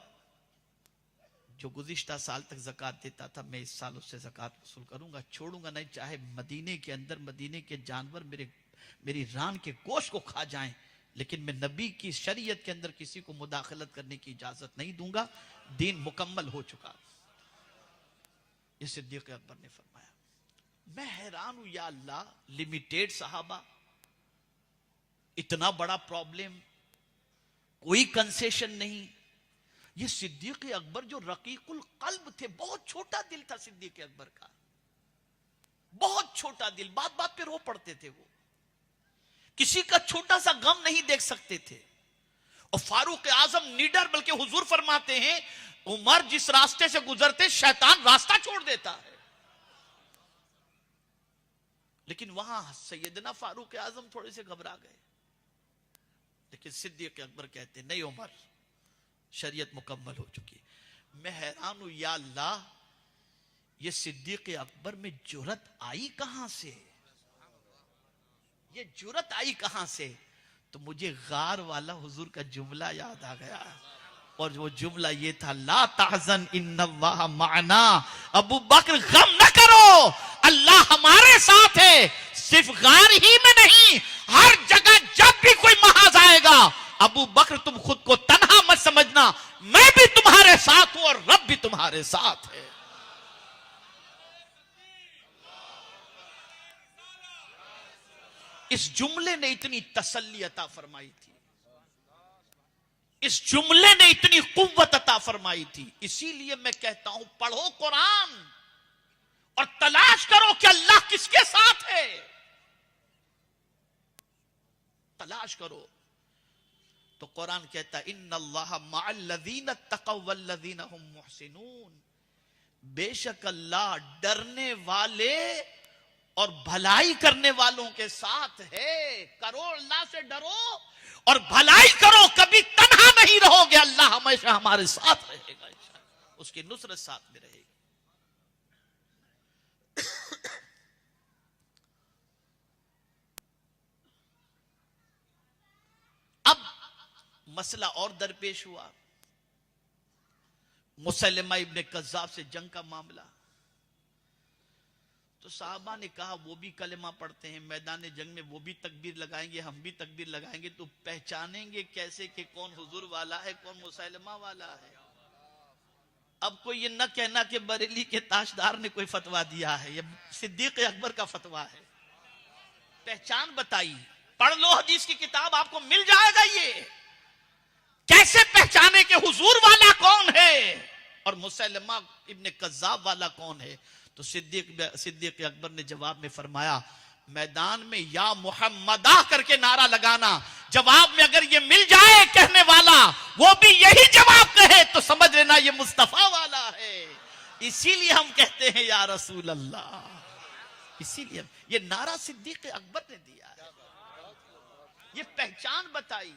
जो गुज़िश्ता साल तक ज़कात देता था, मैं इस साल उससे ज़कात वसूल करूंगा, छोड़ूंगा नहीं, चाहे मदीने के अंदर मदीने के जानवर मेरी रान के गोश्त को खा जाएं, लेकिन मैं नबी की शरीयत के अंदर किसी को मुदाखलत करने की इजाजत नहीं दूंगा, दीन मुकम्मल हो चुका। ये सिद्दीक अकबर ने फरमाया। मैं हैरान हूं, या अल्लाह, लिमिटेड सहाबा, इतना बड़ा प्रॉब्लम, कोई कंसेशन नहीं। ये सिद्दीक अकबर जो रकीकुल कल्ब थे, बहुत छोटा दिल था सिद्दीक अकबर का, बहुत छोटा दिल, बात बात पे रो पड़ते थे वो, किसी का छोटा सा गम नहीं देख सकते थे। और फारूक आजम निडर, बल्कि हुजूर फरमाते हैं उमर जिस रास्ते से गुजरते शैतान रास्ता छोड़ देता है। लेकिन वहां सैयदना फारूक आजम थोड़े से घबरा गए, लेकिन सिद्दीक अकबर कहते नहीं उमर, शरीयत मुकम्मल हो चुकी। मैं हैरान हूं, या अल्लाह, ये सिद्दीक अकबर में जुर्रत आई कहां से, ये जुर्रत आई कहां से? तो मुझे गार वाला हुजूर का जुमला याद आ गया, और वो जुमला ये था, ला तहज़न इन्नल्लाह माना, अबू बकर गम न करो, अल्लाह हमारे साथ है। सिर्फ गार ही में नहीं, हर जगह जब भी कोई महाज आएगा, अबू बकर तुम खुद को तन्हा मत समझना, मैं भी तुम्हारे साथ हूं और रब भी तुम्हारे साथ है। इस जुमले ने इतनी तसल्ली अता फरमाई थी, इस जुमले ने इतनी कुव्वत अता फरमाई थी। इसीलिए मैं कहता हूं, पढ़ो कुरान और तलाश करो कि अल्लाह किसके साथ है, तलाश करो। तो कुरान कहता है, इन्नल्लाह मअल्लज़ीना तक़व वल्लज़ीना हुम मुहसिनून, बेशक अल्लाह डरने वाले और भलाई करने वालों के साथ है। करो, अल्लाह से डरो और भलाई करो, कभी तन्हा नहीं रहोगे, अल्लाह हमेशा हमारे साथ रहेगा, उसकी नुसरत साथ में रहेगी। अब मसला और दरपेश हुआ, मुसैलिमा इब्ने कज़्ज़ाब से जंग का मामला। तो साहबा ने कहा वो भी कलेमा पढ़ते हैं, मैदान जंग में वो भी तकबीर लगाएंगे, हम भी तकबीर लगाएंगे, तो पहचानेंगे कैसे कि कौन हुजूर वाला है, कौन मुसैलिमा वाला है। अब कोई ये न कहना कि बरेली के ताजदार ने कोई फतवा दिया है, ये सिद्दीक अकबर का फतवा है। पहचान बताई, पढ़ लो हदीस की किताब, आपको मिल जाएगा ये कैसे पहचाने कि हुजूर वाला कौन है और मुसैलिमा इब्ने कज़्ज़ाब वाला कौन है। तो सिद्दीक अकबर ने जवाब में फरमाया, मैदान में या मुहम्मदा करके नारा लगाना, जवाब में अगर ये मिल जाए कहने वाला, वो भी यही जवाब कहे, तो समझ लेना ये मुस्तफा वाला है। इसीलिए हम कहते हैं या रसूल अल्लाह। इसीलिए ये नारा सिद्दीक अकबर ने दिया है, ये पहचान बताई।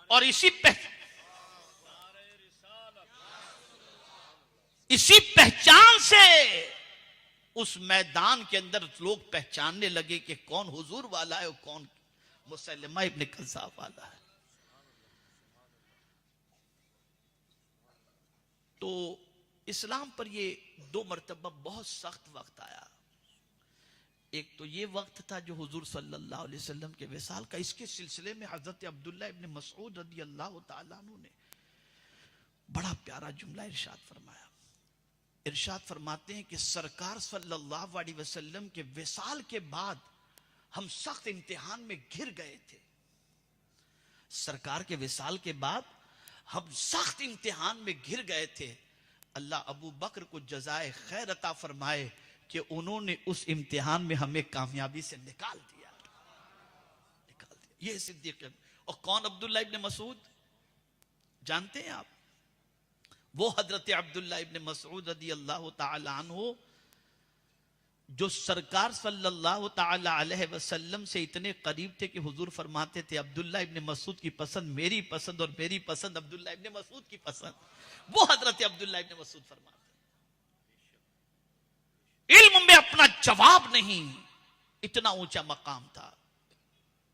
और इसी पहचान से उस मैदान के अंदर लोग पहचानने लगे कि कौन हुजूर वाला है और कौन मुसैलिमा इब्ने कज़्ज़ाब वाला है। तो इस्लाम पर ये 2 मरतबा बहुत सख्त वक्त आया। एक तो ये वक्त था जो हुजूर सल्लल्लाहु अलैहि वसल्लम के विसाल का, इसके सिलसिले में हजरत अब्दुल्ला इब्ने मसऊद रदियल्लाहु ताला अन्हु ने बड़ा प्यारा जुमला इरशाद फरमाया। इरशाद फरमाते हैं कि सरकार सल्लल्लाहु अलैहि वसल्लम के विसाल के बाद हम सख्त इम्तिहान में घिर गए थे। सरकार के विसाल के बाद हम सख्त इम्तिहान में घिर गए थे। अल्लाह अबू बकर को जज़ाए खैर अता फरमाए कि उन्होंने उस इम्तिहान में हमें कामयाबी से निकाल दिया। ये सिद्दीक। और कौन अब्दुल्ला इब्न मसूद जानते हैं आप? वो हजरत अब्दुल्ला इब्न मसूद रदी अल्लाह ताला अन्हु जो सरकार सल्लल्लाहु ताला अलैहि वसल्लम से इतने करीब थे कि हुजूर फरमाते थे अब्दुल्ला इब्न मसूद की पसंद मेरी पसंद और मेरी पसंद अब्दुल्ला इब्न मसूद की पसंद। वो हजरत अब्दुल्ला इब्न मसूद फरमाते इल्म में अपना जवाब नहीं, इतना ऊंचा मकाम था।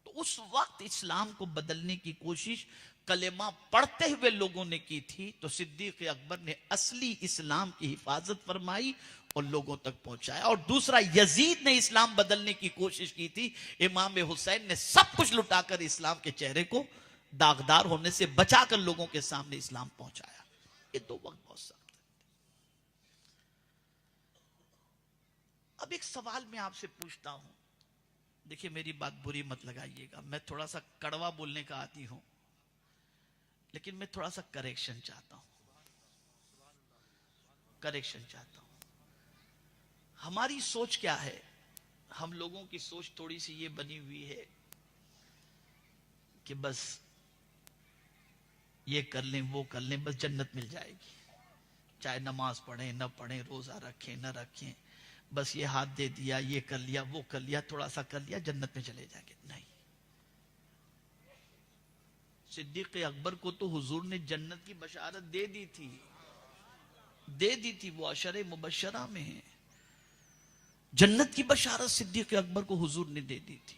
तो उस वक्त इस्लाम को बदलने की कोशिश कलेमा पढ़ते हुए लोगों ने की थी, तो सिद्दीक अकबर ने असली इस्लाम की हिफाजत फरमाई और लोगों तक पहुंचाया। और दूसरा, यजीद ने इस्लाम बदलने की कोशिश की थी, इमाम हुसैन ने सब कुछ लुटाकर इस्लाम के चेहरे को दागदार होने से बचाकर लोगों के सामने इस्लाम पहुंचाया। ये दो वक्त बहुत सख्त है। अब एक सवाल मैं आपसे पूछता हूं, देखिए मेरी बात बुरी मत लगाइएगा, मैं थोड़ा सा कड़वा बोलने का आदी हूं, लेकिन मैं थोड़ा सा करेक्शन चाहता हूं, करेक्शन चाहता हूं। हमारी सोच क्या है? हम लोगों की सोच थोड़ी सी ये बनी हुई है कि बस ये कर लें वो कर लें, बस जन्नत मिल जाएगी, चाहे नमाज पढ़ें न पढ़ें, रोजा रखें न रखें, बस ये हाथ दे दिया, ये कर लिया, वो कर लिया, थोड़ा सा कर लिया, जन्नत में चले जाएंगे। नहीं, सिद्दीक अकबर को तो हुजूर ने जन्नत की बशारत दे दी थी, वो अशरे मुबशरा में है। जन्नत की बशारत सिद्दीक अकबर को हुजूर ने दे दी थी,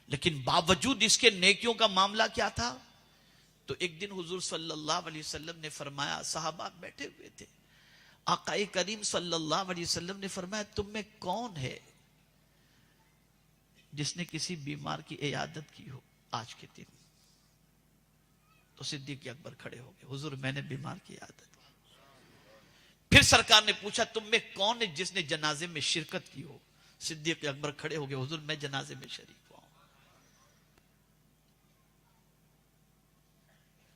लेकिन बावजूद इसके नेकियों का मामला क्या था? तो एक दिन हुजूर सल्लल्लाहु अलैहि वसल्लम ने फरमाया, सहाबा बैठे हुए थे, आकाए करीम सल्लल्लाहु अलैहि वसल्लम ने फरमाया, तुम में कौन है जिसने किसी बीमार की इयादत की हो आज के दिन? तो सिद्दीक अकबर खड़े हो गए, हुजूर मैंने बीमार की इयादत की। फिर सरकार ने पूछा, तुम में कौन है जिसने जनाजे में शिरकत की हो? सिद्दीक अकबर खड़े हो गए, हुजूर मैं जनाजे में शरीक हुआ हूं।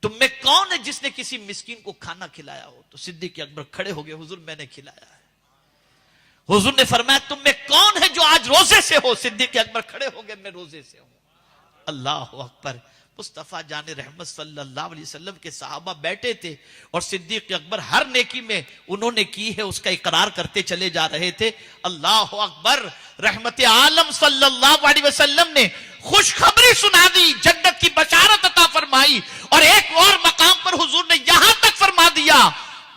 तुम में कौन है जिसने किसी मिस्कीन को खाना खिलाया हो? तो सिद्दीक अकबर खड़े हो गए, हुजूर मैंने खिलाया है। हुजूर ने फरमाया, तुम में कौन है जो आज रोजे से हो? सिद्दीक अकबर खड़े हो गए, मैं रोजे से हूं। अल्लाह अकबर। मुस्तफा जाने रहमत सल्लल्लाहु अलैहि वसल्लम के सहाबा बैठे थे और सिद्दीक अकबर हर नेकी में उन्होंने की है उसका इकरार करते चले जा रहे थे। अल्लाह अकबर। रहमत आलम सल्लल्लाहु अलैहि वसल्लम ने खुशखबरी सुना दी, जन्नत की बशारत अता फरमाई। और एक और मकाम पर हुजूर ने यहां तक फरमा दिया,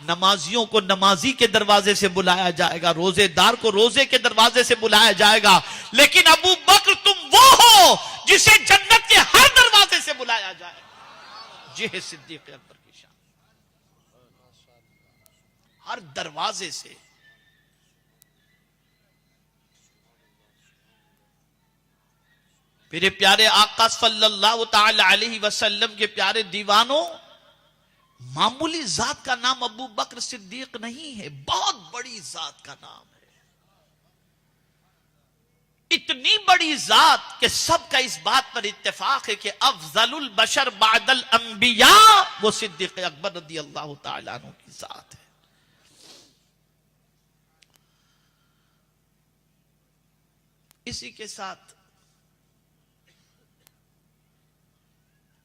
नमाजियों को नमाजी के दरवाजे से बुलाया जाएगा, रोजेदार को रोजे के दरवाजे से बुलाया जाएगा, लेकिन अबू बकर तुम वो हो जिसे जन्नत के हर दरवाजे से बुलाया जाएगा। ये है सिद्दीक अकबर की शान, हर दरवाजे से। मेरे प्यारे आका सल्लल्लाहु ताला अलैहि वसल्लम के प्यारे दीवानों, मामूली जात का नाम अबू बकर सिद्दीक नहीं है, बहुत बड़ी जात का नाम है। इतनी बड़ी जात कि सबका इस बात पर इत्तेफाक है कि अफजलुल बशर बादल अंबिया वो सिद्दीक अकबर रदी अल्लाह ताला अन्हु की जात है। इसी के साथ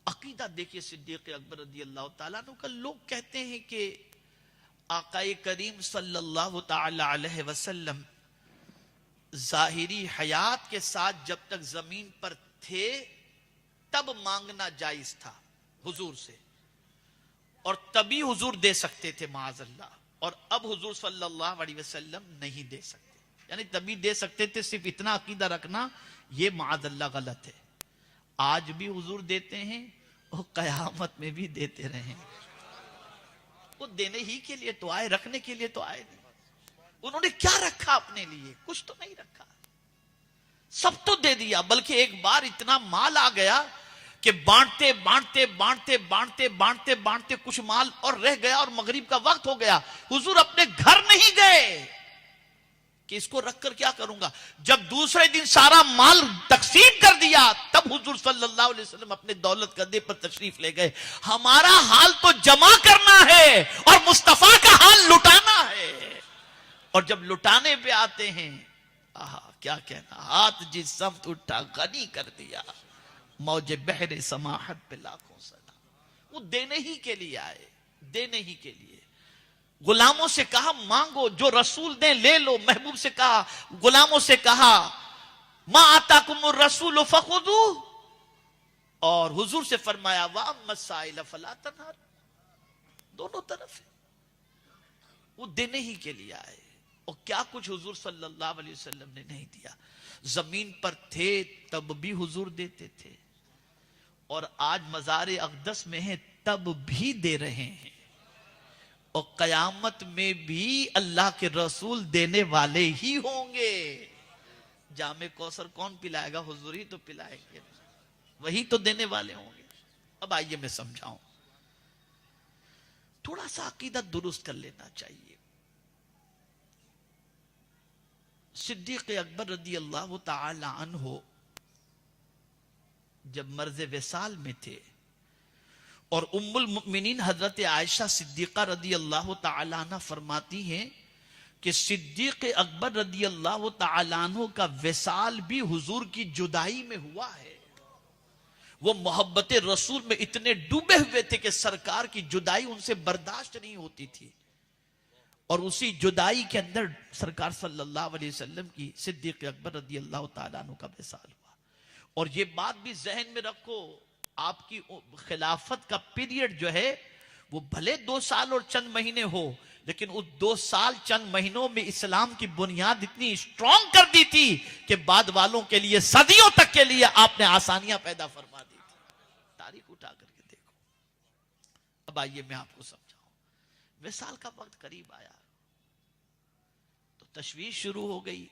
अकीदा देखिए सिद्दीक अकबर रदी अल्लाह ताला अन्हु का। लोग कहते हैं कि आकाए करीम सल्लल्लाहु ताला अलैहि वसल्लम जाहिरी हयात के साथ जब तक जमीन पर थे तब मांगना जायज था हुजूर से, और तभी हुजूर दे सकते थे माअज़ल्लाह, और अब हुजूर सल्लल्लाहु अलैहि वसल्लम नहीं दे सकते। यानी तभी दे सकते थे, सिर्फ इतना अकीदा रखना, ये माअज़ल्लाह गलत है। आज भी हुजूर देते हैं और कयामत में भी देते रहे। वो देने ही के लिए तो आए, रखने के लिए तो आए नहीं। उन्होंने क्या रखा अपने लिए? कुछ तो नहीं रखा, सब तो दे दिया। बल्कि एक बार इतना माल आ गया कि बांटते बांटते बांटते बांटते बांटते बांटते कुछ माल और रह गया और मगरिब का वक्त हो गया। हुजूर अपने घर नहीं गए कि इसको रखकर क्या करूंगा। जब दूसरे दिन सारा माल तकसीम कर दिया तब हुजूर सल्लल्लाहु अलैहि वसल्लम अपने दौलत गद्दे पर तशरीफ ले गए। हमारा हाल तो जमा करना है और मुस्तफा का हाल लुटाना है। और जब लुटाने पे आते हैं, आहा क्या कहना, हाथ जिस समत उठा गनी कर दिया, मौज बहरे समाहत पे लाखों सलाम। वो देने ही के लिए आए, देने ही के लिए। गुलामों से कहा मांगो, जो रसूल दे ले लो। महबूब से कहा, गुलामों से कहा मा आताकुमुर रसूल फखुदू, और हुजूर से फरमाया वा मसाइल फला तनहर। दोनों तरफ है, वो देने ही के लिए आए। और क्या कुछ हुजूर सल्लल्लाहु अलैहि वसल्लम ने नहीं दिया। जमीन पर थे तब भी हुजूर देते थे, और आज मज़ार अक़दस में है तब भी दे रहे हैं। और कयामत में भी अल्लाह के रसूल देने वाले ही होंगे। जामे कौसर कौन पिलाएगा? हुजूर ही तो पिलाएंगे, वही तो देने वाले होंगे। अब आइए मैं समझाऊं, थोड़ा सा अकीदा दुरुस्त कर लेना चाहिए। सिद्दीक़ अकबर रदी अल्लाह तआला अन्हु जब मर्ज़ विसाल में थे, और उम्मुल मुमिनीन हजरत आयशा सिद्दीक़ा रदी अल्लाह तआला अन्हा फरमाती हैं कि सिद्दीक़ अकबर रदी अल्लाह तआला अन्हु का विसाल भी हुजूर की जुदाई में हुआ है। वो मोहब्बत रसूल में इतने डूबे हुए थे कि सरकार की जुदाई उनसे बर्दाश्त नहीं होती थी। और उसी जुदाई के अंदर सरकार सल्लल्लाहु अलैहि वसल्लम की सिद्दीक़ अकबर रदी अल्लाह तआला अन्हु का विसाल हुआ। और ये बात भी जहन में रखो, आपकी खिलाफत का पीरियड जो है वो भले 2 साल और चंद महीने हो, लेकिन उस 2 साल चंद महीनों में इस्लाम की बुनियाद इतनी स्ट्रॉन्ग कर दी थी कि बाद वालों के लिए सदियों तक के लिए आपने आसानियां पैदा फरमा दी थी। तारीख उठा करके देखो। अब आइए मैं आपको समझाऊं। विसाल का वक्त करीब आया तो तशवीश शुरू हो गई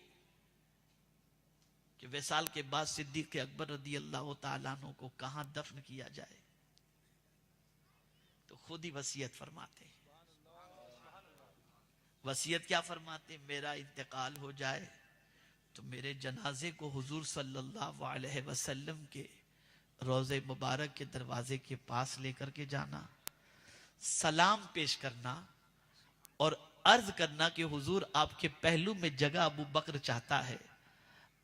कि विसाल के बाद सिद्दीक़ अकबर रदी अल्लाह तआला अन्हु को कहां दफन किया जाए। तो खुद ही वसीयत फरमाते हैं। वसीयत क्या फरमाते? मेरा इंतकाल हो जाए तो मेरे जनाजे को हुजूर सल्लल्लाहु अलैहि वसल्लम के रोज़े मुबारक के दरवाजे के पास लेकर के जाना, सलाम पेश करना और अर्ज करना कि हुजूर आपके पहलू में जगह अबू बकर चाहता है,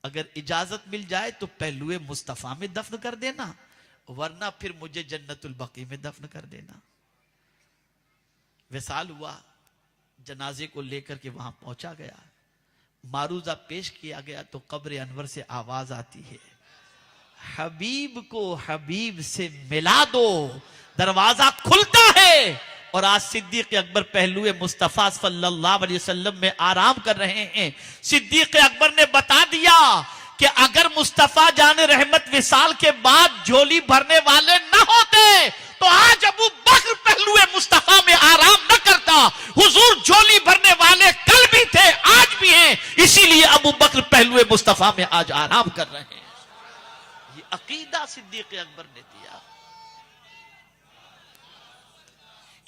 अगर इजाजत मिल जाए तो पहलुए मुस्तफा में दफन कर देना, वरना फिर मुझे जन्नतुल बकी में दफन कर देना। विसाल हुआ, जनाजे को लेकर के वहां पहुंचा गया, मारूजा पेश किया गया तो कब्र अनवर से आवाज आती है, हबीब को हबीब से मिला दो। दरवाजा खुलता है और आज सिद्दीक़ अकबर पहलुए मुस्तफा सल्लल्लाहु अलैहि वसल्लम में आराम कर रहे हैं। सिद्दीक़ अकबर ने बता दिया कि अगर मुस्तफा जाने रहमत विसाल के बाद झोली भरने वाले न होते तो आज अबू बकर पहलुए मुस्तफा में आराम न करता। हुजूर झोली भरने वाले कल भी थे, आज भी हैं, इसीलिए अबू बकर पहलुए मुस्तफा में आज आराम कर रहे हैं। ये अकीदा सिद्दीक़ अकबर ने दिया,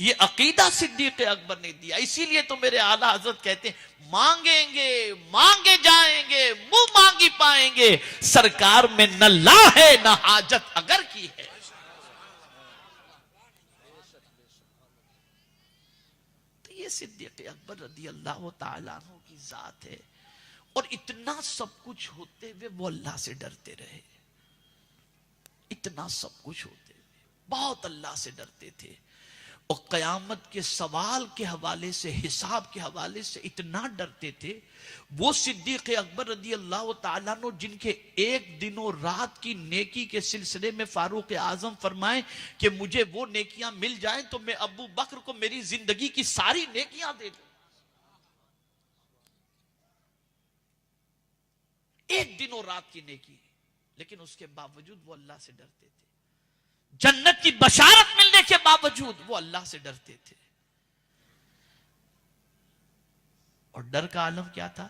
ये अकीदा सिद्दीक़ अकबर ने दिया। इसीलिए तो मेरे आला हजरत कहते हैं मांगेंगे मांगे जाएंगे, मुंह मांगी पाएंगे, सरकार में न ला है न हाजत अगर की है। तो ये सिद्दीक़ अकबर रदी अल्लाह तआला अन्हु की जात है। और इतना सब कुछ होते हुए वो अल्लाह से डरते रहे। इतना सब कुछ होते हुए बहुत अल्लाह से डरते थे। और कयामत के सवाल के हवाले से, हिसाब के हवाले से इतना डरते थे। वो सिद्दीक़ अकबर रदी अल्लाह तआला अन्हु जिनके एक दिन और रात की नेकी के सिलसिले में फारूक आजम फरमाए कि मुझे वो नेकियां मिल जाएं तो मैं अबू बकर को मेरी जिंदगी की सारी नेकियां दे दूं। एक दिन और रात की नेकी, लेकिन उसके बावजूद वो अल्लाह से डरते थे। जन्नत की बशारत मिलने के बावजूद वो अल्लाह से डरते थे। और डर का आलम क्या था?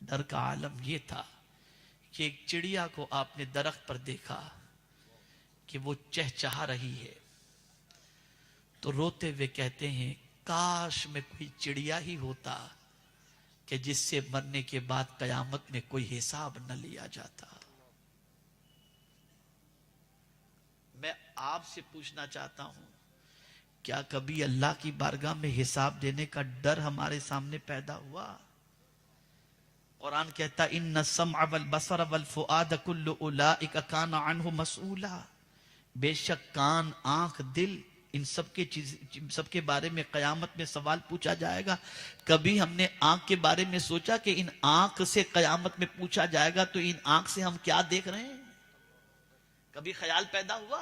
डर का आलम ये था कि एक चिड़िया को आपने दरख्त पर देखा कि वो चहचहा रही है, तो रोते हुए कहते हैं काश में कोई चिड़िया ही होता कि जिससे मरने के बाद कयामत में कोई हिसाब न लिया जाता। मैं आपसे पूछना चाहता हूं, क्या कभी अल्लाह की बारगाह में हिसाब देने का डर हमारे सामने पैदा हुआ? कुरान कहता इन्न सम्अ वल बसर वल फुआद कुल्लु उलाइका काना अन्हु मसऊला, बेशक कान, आंख, दिल, इन सबके बारे में कयामत में सवाल पूछा जाएगा। कभी हमने आंख के बारे में सोचा कि इन आंख से कयामत में पूछा जाएगा तो इन आंख से हम क्या देख रहे हैं? कभी ख्याल पैदा हुआ?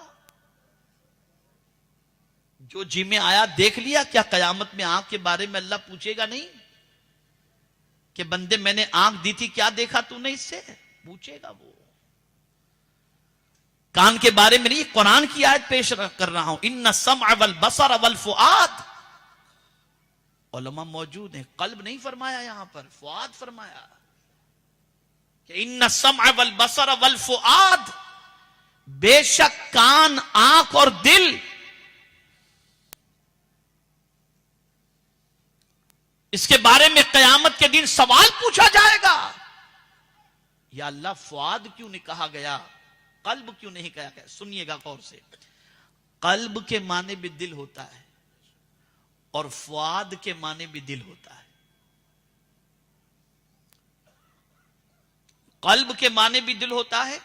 जो जी में आया देख लिया, क्या कयामत में आंख के बारे में अल्लाह पूछेगा नहीं कि बंदे मैंने आंख दी थी, क्या देखा तूने इससे? पूछेगा वो। कान के बारे में नहीं, कुरान की आयत पेश कर रहा हूं, इन्ना सम्अ वल बसर वल फुआद। उलमा मौजूद हैं, कल्ब नहीं फरमाया, यहां पर फुआद फरमाया कि इन्ना सम्अ वल बसर वल फुआद, बेशक कान, आंख और दिल, इसके बारे में कयामत के दिन सवाल पूछा जाएगा। या अल्लाह फुआद क्यों नहीं कहा गया, कल्ब क्यों नहीं कहा गया? सुनिएगा गौर से। कल्ब के माने भी दिल होता है और फुआद के माने भी दिल होता है। कल्ब के माने भी दिल होता है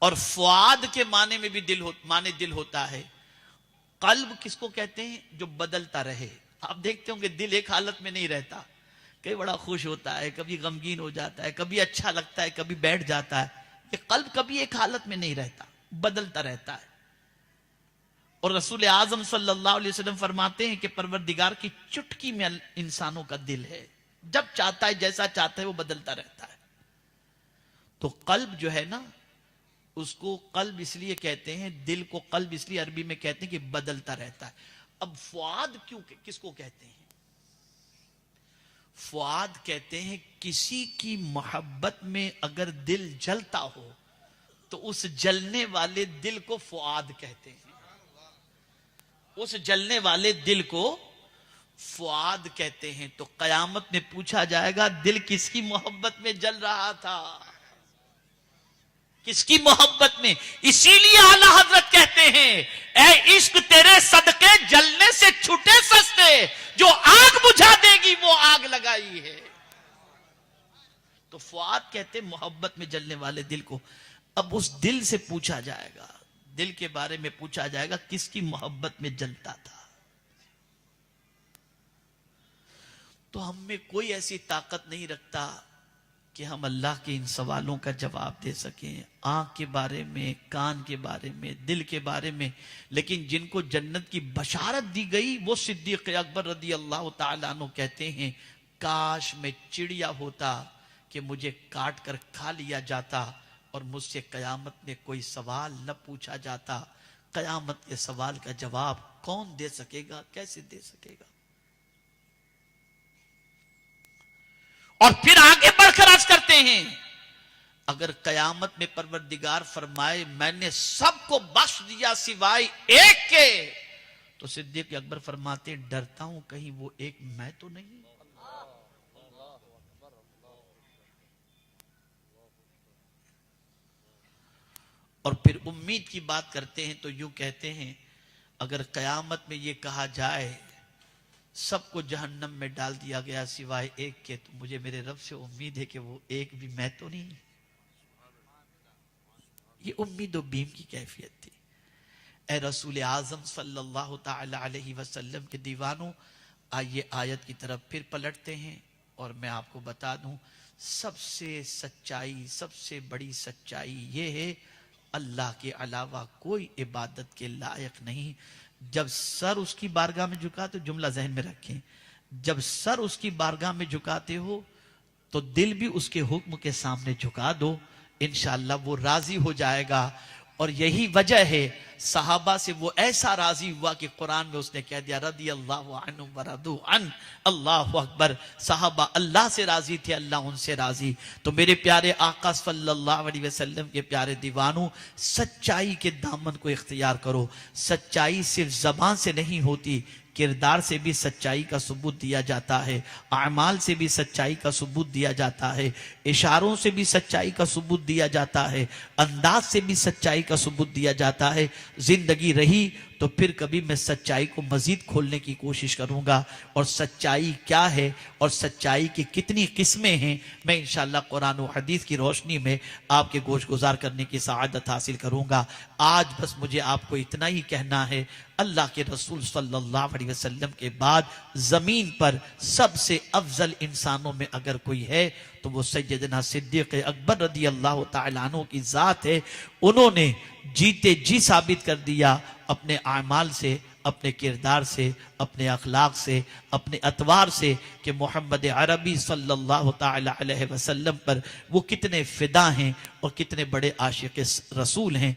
और फुआद के माने में भी दिल होता है। कल्ब किसको कहते हैं? जो बदलता रहे। आप देखते होंगे दिल एक हालत में नहीं रहता, कभी बड़ा खुश होता है, कभी गमगीन हो जाता है, कभी अच्छा लगता है, कभी बैठ जाता है। ये कल्ब कभी एक हालत में नहीं रहता, बदलता रहता है। और रसूल आजम सल्लल्लाहु अलैहि वसल्लम फरमाते हैं कि परवरदिगार की चुटकी में इंसानों का दिल है, जब चाहता है जैसा चाहता है वो बदलता रहता है। तो कल्ब जो है ना, उसको कल्ब इसलिए कहते हैं, दिल को कल्ब इसलिए अरबी में कहते हैं कि बदलता रहता है। अब फुआद क्यों, किसको कहते हैं? फुआद कहते हैं किसी की मोहब्बत में अगर दिल जलता हो तो उस जलने वाले दिल को फुआद कहते हैं। उस जलने वाले दिल को फुआद कहते हैं। तो कयामत में पूछा जाएगा दिल किसकी मोहब्बत में जल रहा था, किसकी मोहब्बत में? इसीलिए आला हजरत कहते हैं ऐ इश्क तेरे सदके जलने से छूटे सस्ते, जो आग बुझा देगी वो आग लगाई है। तो फुआद कहते मोहब्बत में जलने वाले दिल को। अब उस दिल से पूछा जाएगा, दिल के बारे में पूछा जाएगा किसकी मोहब्बत में जलता था। तो हम में कोई ऐसी ताकत नहीं रखता कि हम अल्लाह के इन सवालों का जवाब दे सकें, आंख के बारे में, कान के बारे में, दिल के बारे में। लेकिन जिनको जन्नत की बशारत दी गई वो सिद्दीक अकबर रदी अल्लाह ताला अन्हु कहते हैं काश मैं चिड़िया होता कि मुझे काट कर खा लिया जाता और मुझसे कयामत में कोई सवाल न पूछा जाता। कयामत के सवाल का जवाब कौन दे सकेगा, कैसे दे सकेगा? और फिर आगे बढ़कर अर्ज करते हैं अगर कयामत में परवरदिगार फरमाए मैंने सबको बख्श दिया सिवाय एक के, तो सिद्दीक अकबर फरमाते डरता हूं कहीं वो एक मैं तो नहीं। और फिर उम्मीद की बात करते हैं तो यूं कहते हैं अगर कयामत में ये कहा जाए सबको जहन्नम में डाल दिया गया सिवाय एक के, तो मुझे मेरे रब से उम्मीद है कि वो एक भी मैं तो नहीं। ये उम्मीद और बीम की कैफियत थी। ए रसूल आजम सल्लल्लाहु ताला अलैहि वसल्लम के दीवानों, आइए आयत की तरफ फिर पलटते हैं और मैं आपको बता दूं सबसे सच्चाई, सबसे बड़ी सच्चाई ये है अल्लाह के अलावा कोई इबादत के लायक नहीं। जब सर उसकी बारगाह में झुका, तो जुमला जहन में रखें, जब सर उसकी बारगाह में झुकाते हो तो दिल भी उसके हुक्म के सामने झुका दो, इंशाअल्लाह वो राजी हो जाएगा। और यही वजह है सहाबा से वो ऐसा राजी हुआ कि कुरान में उसने कह दिया रदी अल्लाहु अन्हुम व रदू अन। अल्लाहु अकबर। सहाबा अल्लाह से राजी थे, अल्लाह उनसे राजी। तो मेरे प्यारे आका सल्लल्लाहु अलैहि वसल्लम के प्यारे दीवानों, सच्चाई के दामन को इख्तियार करो। सच्चाई सिर्फ जबान से नहीं होती, किरदार से भी सच्चाई का सबूत दिया जाता है, अमाल से भी सच्चाई का सबूत दिया जाता है, इशारों से भी सच्चाई का सबूत दिया जाता है, अंदाज से भी सच्चाई का सबूत दिया जाता है। जिंदगी रही तो फिर कभी मैं सच्चाई को मजीद खोलने की कोशिश करूंगा, और सच्चाई क्या है और सच्चाई की कितनी किस्में हैं, मैं इंशाअल्लाह कुरान और हदीस की रोशनी में आपके गोश गुजार करने की सआदत हासिल करूंगा। आज बस मुझे आपको इतना ही कहना है, अल्लाह के रसूल सल्लल्लाहु अलैहि वसल्लम के बाद जमीन पर सबसे अफजल इंसानों में अगर कोई है तो वो सैयदना सिद्दीक अकबर रदी अल्लाह तआला अन्हु की जात है। उन्होंने जीते जी साबित कर दिया अपने आमाल से, अपने किरदार से, अपने अखलाक से, अपने अतवार से कि मोहम्मद अरबी सल्लल्लाहु तआला अलैहि वसल्लम पर वो कितने फिदा हैं और कितने बड़े आशिक रसूल हैं।